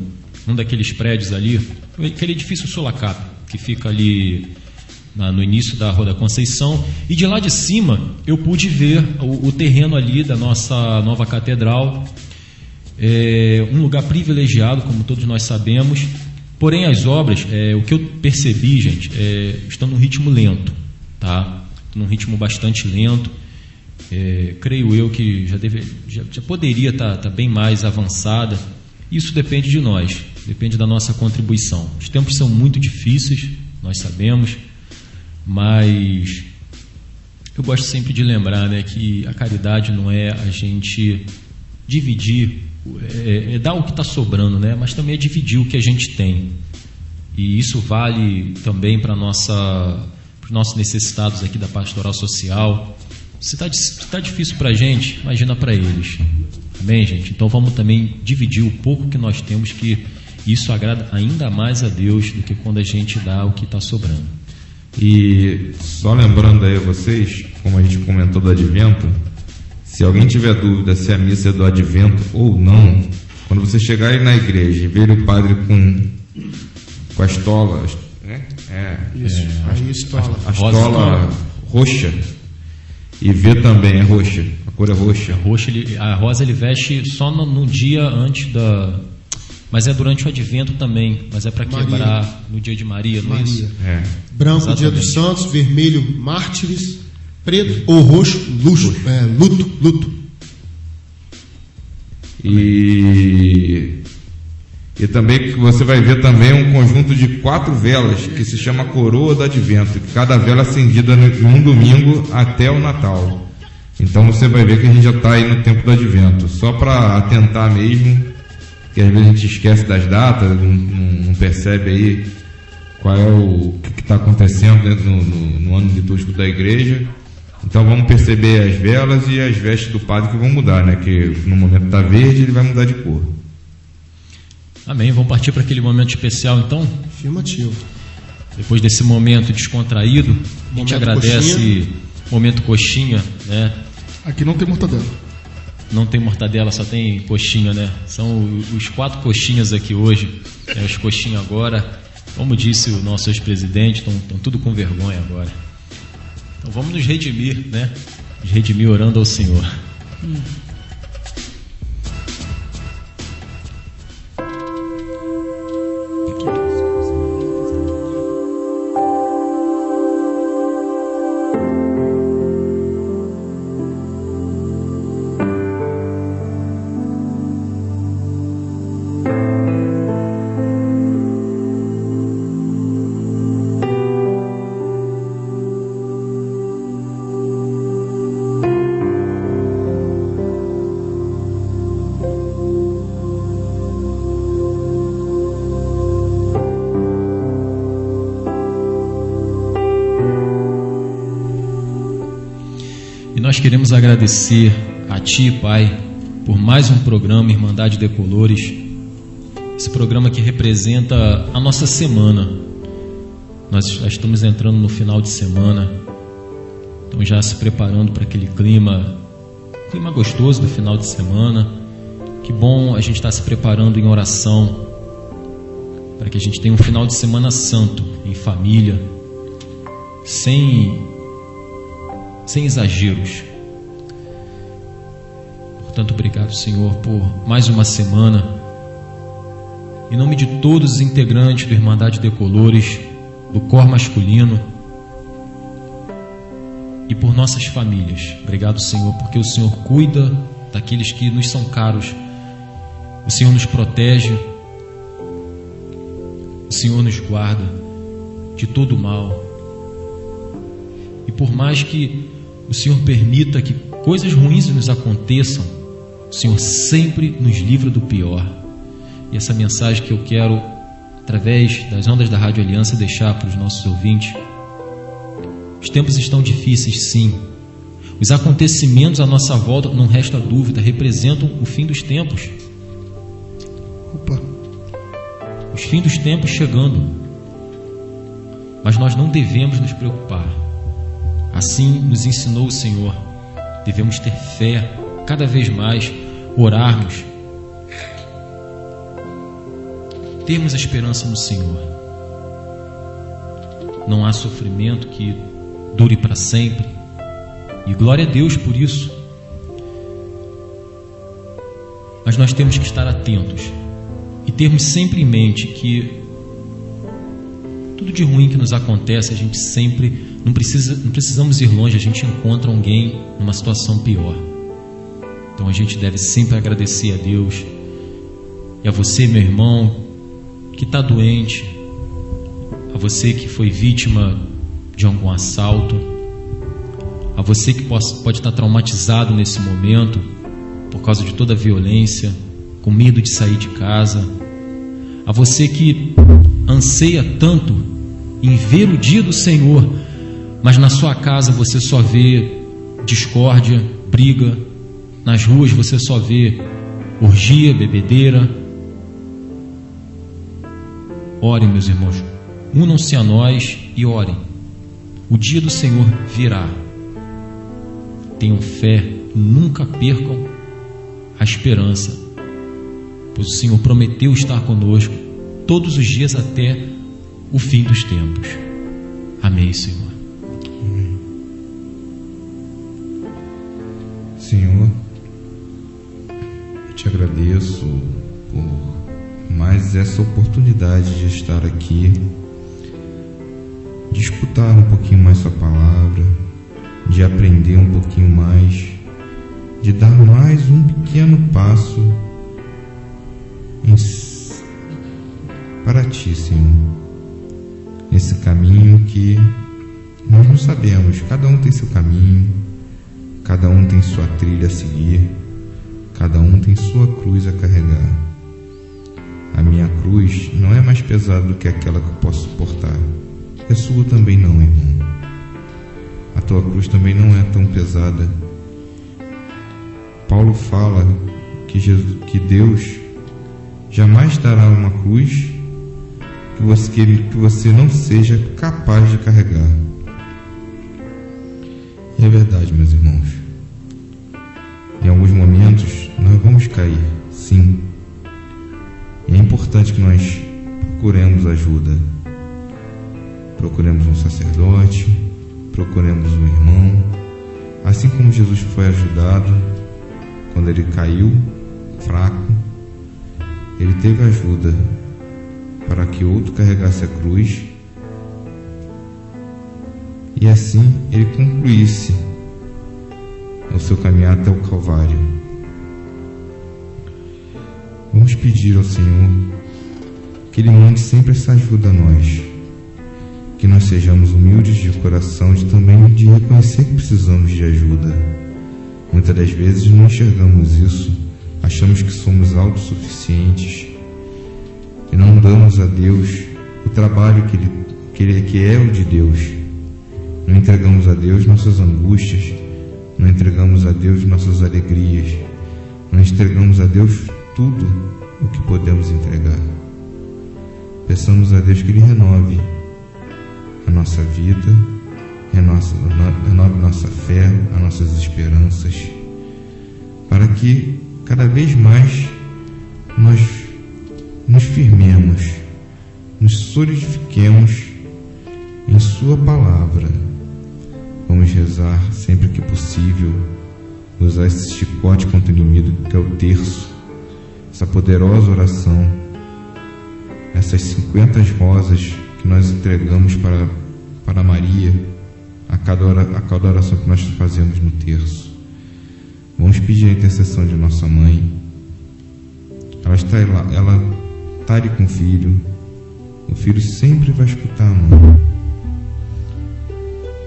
daqueles prédios ali, aquele edifício Solacap, que fica ali no início da Rua da Conceição, e de lá de cima eu pude ver o terreno ali da nossa nova catedral, um lugar privilegiado, como todos nós sabemos. Porém, as obras, o que eu percebi, gente, estão num ritmo lento, tá? Num ritmo bastante lento. Creio eu que já poderia estar bem mais avançada. Isso depende de nós, depende da nossa contribuição. Os tempos são muito difíceis, nós sabemos, mas eu gosto sempre de lembrar, né, que a caridade não é a gente dividir, dar o que está sobrando, né, mas também é dividir o que a gente tem. E isso vale também para os nossos necessitados aqui da pastoral social. Se está difícil para a gente, imagina para eles. Amém, gente? Então vamos também dividir o pouco que nós temos, que isso agrada ainda mais a Deus do que quando a gente dá o que está sobrando. E só lembrando aí a vocês, como a gente comentou do Advento, se alguém tiver dúvida se a missa é do Advento ou não, quando você chegar aí na igreja e ver o padre com a estola, a estola roxa, e ver também a roxa, a cor é roxa. A rosa ele veste só no dia antes da... Mas é durante o Advento também, mas é para quebrar no dia de Maria, não é isso? Branco, exatamente. Dia dos Santos, vermelho, mártires, preto ou roxo, luto. E também você vai ver também um conjunto de 4 velas que se chama Coroa do Advento, cada vela acendida em um domingo até o Natal. Então você vai ver que a gente já está aí no tempo do Advento, só para atentar mesmo, que às vezes a gente esquece das datas, não percebe aí qual é o que está acontecendo dentro no ano litúrgico da igreja. Então vamos perceber as velas e as vestes do padre que vão mudar, né? Que no momento está verde, ele vai mudar de cor. Amém. Vamos partir para aquele momento especial, então? Afirmativo. Depois desse momento descontraído, a gente agradece. Coxinha. Momento coxinha, né? Aqui não tem mortadela. Não tem mortadela, só tem coxinha, né? São os 4 coxinhas aqui hoje. Os coxinhas agora, como disse o nosso ex-presidente, estão tudo com vergonha agora. Então vamos nos redimir, né? Nos redimir orando ao Senhor. Nós queremos agradecer a Ti, Pai, por mais um programa Irmandade Decolores, esse programa que representa a nossa semana. Nós já estamos entrando no final de semana, então já se preparando para aquele clima gostoso do final de semana. Que bom a gente estar se preparando em oração, para que a gente tenha um final de semana santo, em família, sem exageros. Portanto, obrigado, Senhor, por mais uma semana. Em nome de todos os integrantes do Irmandade Decolores, do cor masculino, e por nossas famílias. Obrigado, Senhor, porque o Senhor cuida daqueles que nos são caros. O Senhor nos protege. O Senhor nos guarda de todo o mal. E por mais que o Senhor permita que coisas ruins nos aconteçam, o Senhor sempre nos livra do pior. E essa mensagem que eu quero, através das ondas da Rádio Aliança, deixar para os nossos ouvintes: os tempos estão difíceis, sim. Os acontecimentos à nossa volta, não resta dúvida, representam o fim dos tempos. Os fins dos tempos chegando. Mas nós não devemos nos preocupar. Assim nos ensinou o Senhor. Devemos ter fé, cada vez mais orarmos, termos a esperança no Senhor. Não há sofrimento que dure para sempre, e glória a Deus por isso. Mas nós temos que estar atentos e termos sempre em mente que tudo de ruim que nos acontece, a gente sempre não precisamos ir longe, a gente encontra alguém numa situação pior. Então a gente deve sempre agradecer a Deus. E a você, meu irmão, que está doente, a você que foi vítima de algum assalto, a você que pode estar traumatizado nesse momento por causa de toda a violência, com medo de sair de casa, a você que anseia tanto em ver o dia do Senhor, mas na sua casa você só vê discórdia, briga, nas ruas você só vê orgia, bebedeira. Orem, meus irmãos, unam-se a nós e orem. O dia do Senhor virá. Tenham fé, nunca percam a esperança, pois o Senhor prometeu estar conosco todos os dias até o fim dos tempos. Amém, Senhor. Amém. Senhor, eu te agradeço por mais essa oportunidade de estar aqui, de escutar um pouquinho mais sua palavra, de aprender um pouquinho mais, de dar mais um pequeno passo para ti, Senhor, nesse caminho que nós não sabemos. Cada um tem seu caminho, cada um tem sua trilha a seguir, cada um tem sua cruz a carregar. A minha cruz não é mais pesada do que aquela que eu posso suportar. A sua também não, irmão. A tua cruz também não é tão pesada. Paulo fala que Deus jamais dará uma cruz que você não seja capaz de carregar. E é verdade, meus irmãos. Em alguns momentos nós vamos cair, sim. E é importante que nós procuremos ajuda. Procuremos um sacerdote, procuremos um irmão. Assim como Jesus foi ajudado quando ele caiu fraco, ele teve ajuda para que outro carregasse a cruz e assim ele concluísse o seu caminhar até o Calvário. Vamos pedir ao Senhor que Ele mande sempre essa ajuda a nós, que nós sejamos humildes de coração e também de reconhecer que precisamos de ajuda. Muitas das vezes não enxergamos isso, achamos que somos autossuficientes e não damos a Deus o trabalho que é o de Deus. Não entregamos a Deus nossas angústias, não entregamos a Deus nossas alegrias, não entregamos a Deus tudo o que podemos entregar. Peçamos a Deus que Ele renove a nossa vida, renove nossa fé, as nossas esperanças, para que cada vez mais nós nos firmemos, nos solidifiquemos em Sua palavra. Vamos rezar sempre que possível, usar esse chicote contra o inimigo que é o terço, essa poderosa oração, essas 50 rosas que nós entregamos para Maria a cada oração que nós fazemos no terço. Vamos pedir a intercessão de nossa mãe. Ela está ali com o filho sempre vai escutar a mãe.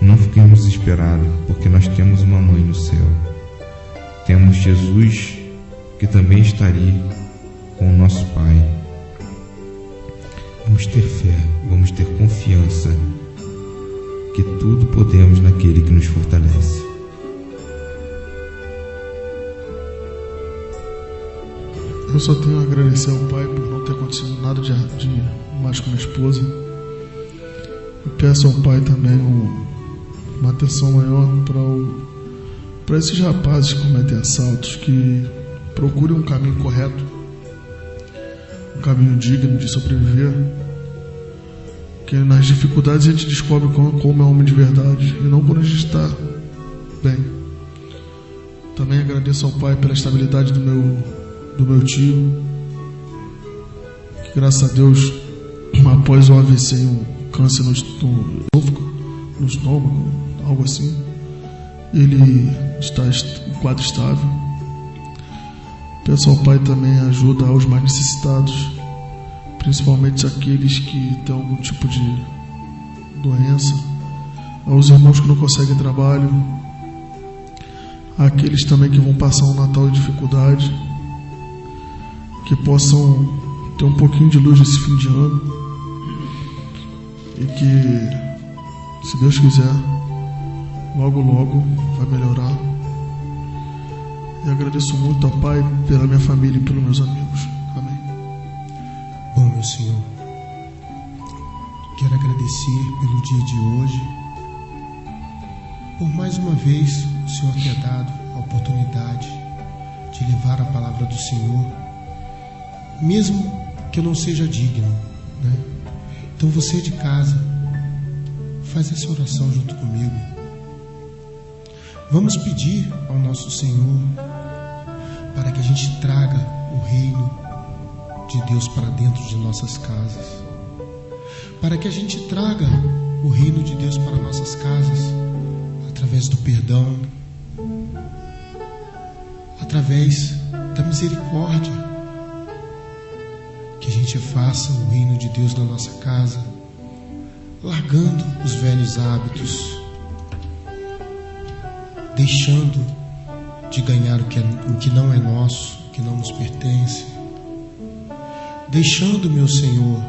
Não fiquemos desesperados, porque nós temos uma mãe no céu. Temos Jesus, que também está ali com o nosso Pai. Vamos ter fé, vamos ter confiança que tudo podemos naquele que nos fortalece. Eu só tenho a agradecer ao Pai por não ter acontecido nada de mais com minha esposa. Eu peço ao Pai também uma atenção maior para esses rapazes que cometem assaltos, que procurem um caminho correto, um caminho digno de sobreviver. Que nas dificuldades a gente descobre como é homem de verdade e não quando a gente está bem. Também agradeço ao Pai pela estabilidade do meu tio, que graças a Deus, após o AVC, um câncer no estômago, algo assim, ele está em quadro estável. Peço ao Pai também ajuda aos mais necessitados, principalmente aqueles que têm algum tipo de doença, aos irmãos que não conseguem trabalho, àqueles também que vão passar um Natal de dificuldade, que possam ter um pouquinho de luz nesse fim de ano e que, se Deus quiser, logo logo vai melhorar. E agradeço muito ao Pai pela minha família e pelos meus amigos. Amém. Bom, meu Senhor, quero agradecer pelo dia de hoje, por mais uma vez o Senhor ter dado a oportunidade de levar a palavra do Senhor, mesmo que eu não seja digno, né? Então você de casa, faz essa oração junto comigo. Vamos pedir ao nosso Senhor para que a gente traga o reino de Deus para dentro de nossas casas, para que a gente traga o reino de Deus para nossas casas através do perdão, através da misericórdia, que a gente faça o reino de Deus na nossa casa, largando os velhos hábitos, deixando de ganhar o que não é nosso, o que não nos pertence, deixando, meu Senhor,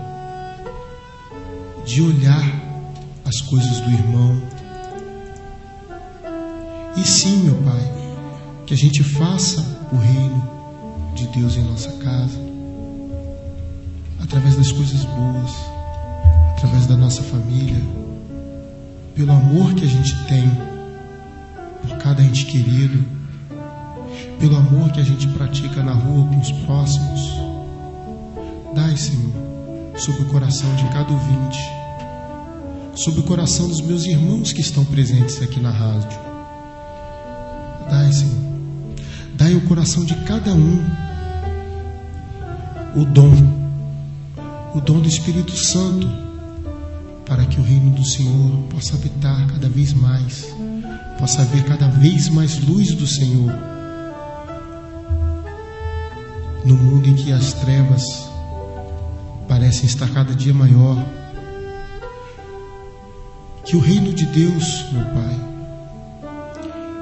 de olhar as coisas do irmão. E sim, meu Pai, que a gente faça o reino de Deus em nossa casa, através das coisas boas, através da nossa família, pelo amor que a gente tem por cada ente querido, pelo amor que a gente pratica na rua com os próximos. Dai, Senhor, sobre o coração de cada ouvinte, sobre o coração dos meus irmãos que estão presentes aqui na rádio. Dai, Senhor, dai ao coração de cada um o dom do Espírito Santo, para que o reino do Senhor possa habitar cada vez mais, possa haver cada vez mais luz do Senhor no mundo em que as trevas parecem estar cada dia maior. Que o reino de Deus, meu Pai,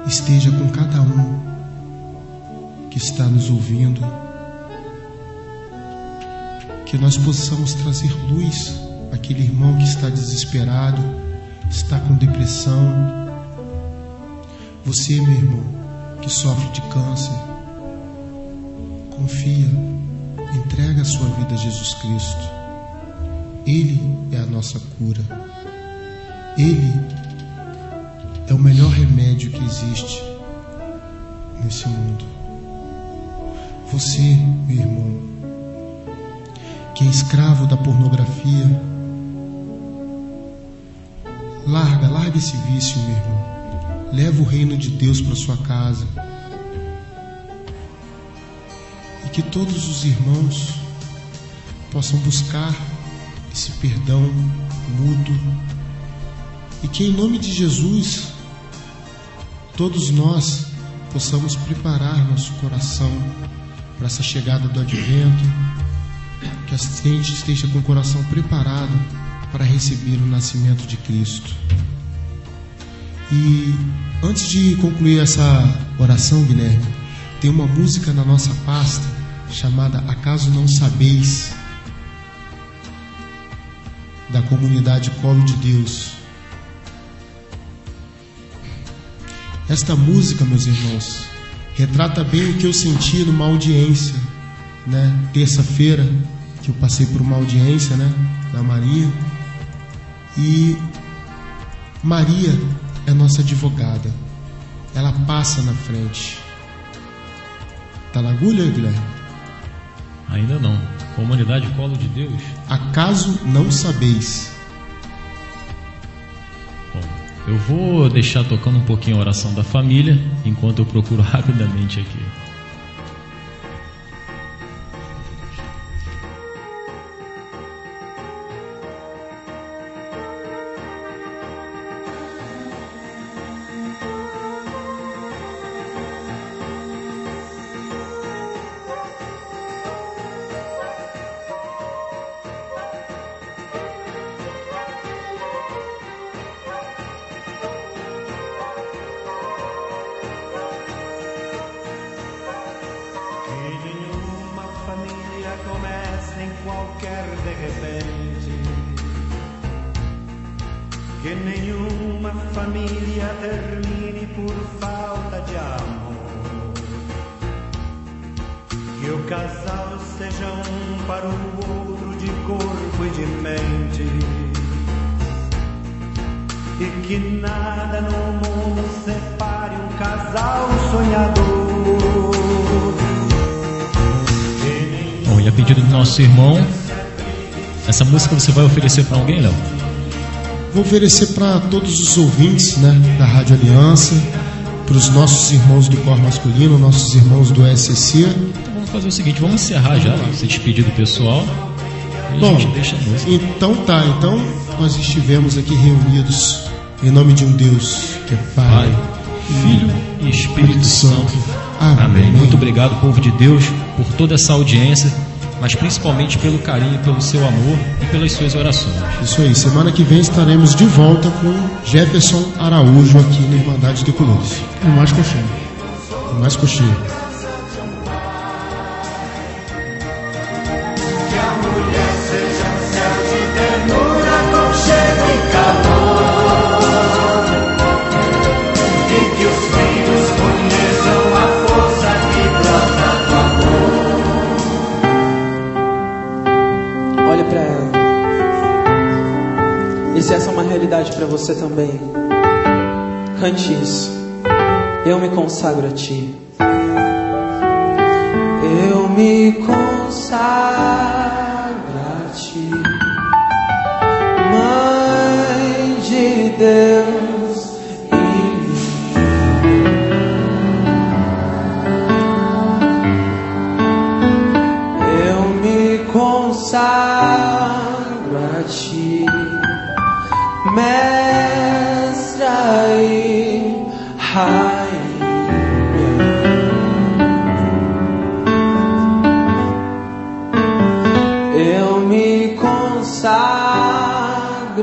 esteja com cada um que está nos ouvindo, que nós possamos trazer luz àquele irmão que está desesperado, está com depressão. Você, meu irmão, que sofre de câncer, confia, entrega a sua vida a Jesus Cristo. Ele é a nossa cura. Ele é o melhor remédio que existe nesse mundo. Você, meu irmão, que é escravo da pornografia, larga esse vício, meu irmão. Leva o reino de Deus para sua casa. E que todos os irmãos possam buscar esse perdão mútuo. E que em nome de Jesus, todos nós possamos preparar nosso coração para essa chegada do Advento, que a gente esteja com o coração preparado para receber o nascimento de Cristo. E antes de concluir essa oração, Guilherme, tem uma música na nossa pasta chamada Acaso Não Sabeis, da comunidade Colo de Deus. Esta música, meus irmãos, retrata bem o que eu senti numa audiência, né? Terça-feira, que eu passei por uma audiência, né? Da Maria. E Maria é nossa advogada. Ela passa na frente. Tá na agulha, Guilherme? Ainda não. Comunidade Colo de Deus? Acaso não sabeis? Bom, eu vou deixar tocando um pouquinho a oração da família, enquanto eu procuro rapidamente aqui. Que nenhuma família termine por falta de amor. Que o casal seja um para o outro de corpo e de mente. E que nada no mundo separe um casal sonhador. Bom, e a pedido do nosso irmão, essa música você vai oferecer para alguém, Léo? Vou oferecer para todos os ouvintes, né, da Rádio Aliança, para os nossos irmãos do coro masculino, nossos irmãos do SCC. Então vamos fazer o seguinte, vamos encerrar já esse despedido pessoal e Bom, a gente deixa a música. Então nós estivemos aqui reunidos em nome de um Deus que é Pai, Filho e Espírito Santo. Amém. Muito obrigado, povo de Deus, por toda essa audiência, mas principalmente pelo carinho, pelo seu amor e pelas suas orações. Isso aí, semana que vem estaremos de volta com Jefferson Araújo aqui na Irmandade de Colores. E mais coxinha. Mais coxinha. Que a mulher seja um céu de ternura, conchego e calor. E que os filhos conheçam a força que brota do amor. Olhe para ela. E se essa é uma realidade para você também, cante isso. Eu me consagro a ti. Eu me consagro a ti, Mãe de Deus e eu me consagro a ti, Mestra e Rainha. Eu me consagro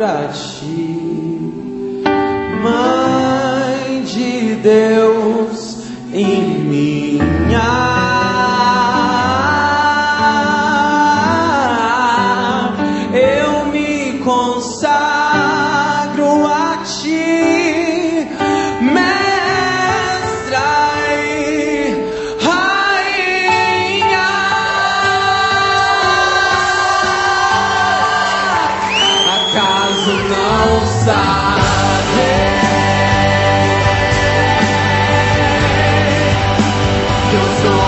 a ti, Mãe de Deus e minha. Eu me consagro a ti, Mestra e Rainha. Acaso não sabe que eu sou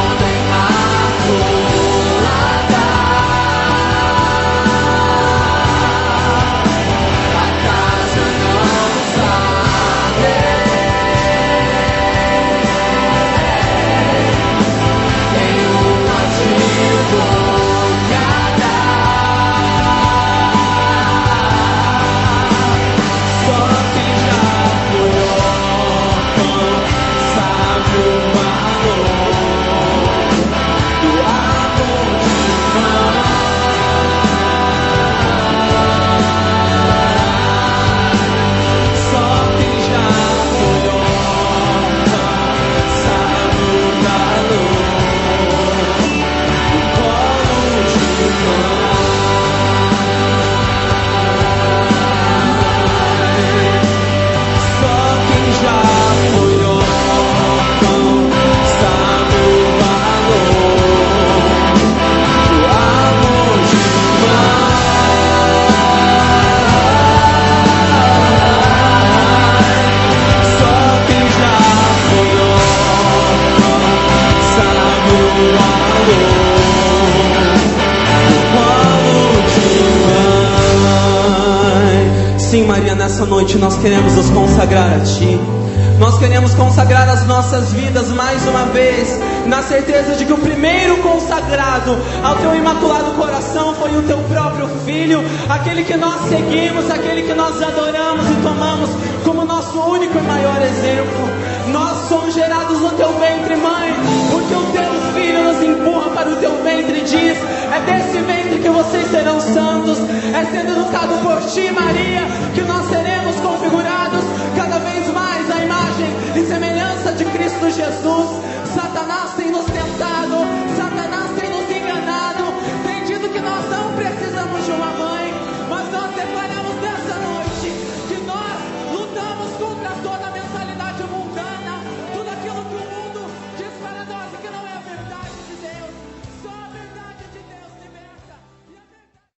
Sim, Maria, nessa noite nós queremos nos consagrar a Ti. Nós queremos consagrar as nossas vidas mais uma vez, na certeza de que o primeiro consagrado ao Teu imaculado coração foi o Teu próprio Filho, aquele que nós seguimos, aquele que nós adoramos e tomamos como nosso único e maior exemplo. Nós somos gerados no Teu ventre, Mãe, porque o Teu Filho nos empurra para o Teu ventre e diz: é desse ventre que vocês serão santos, é sendo educado por Ti, Maria, que nós seremos configurados cada vez mais à imagem e semelhança de Cristo Jesus. Satanás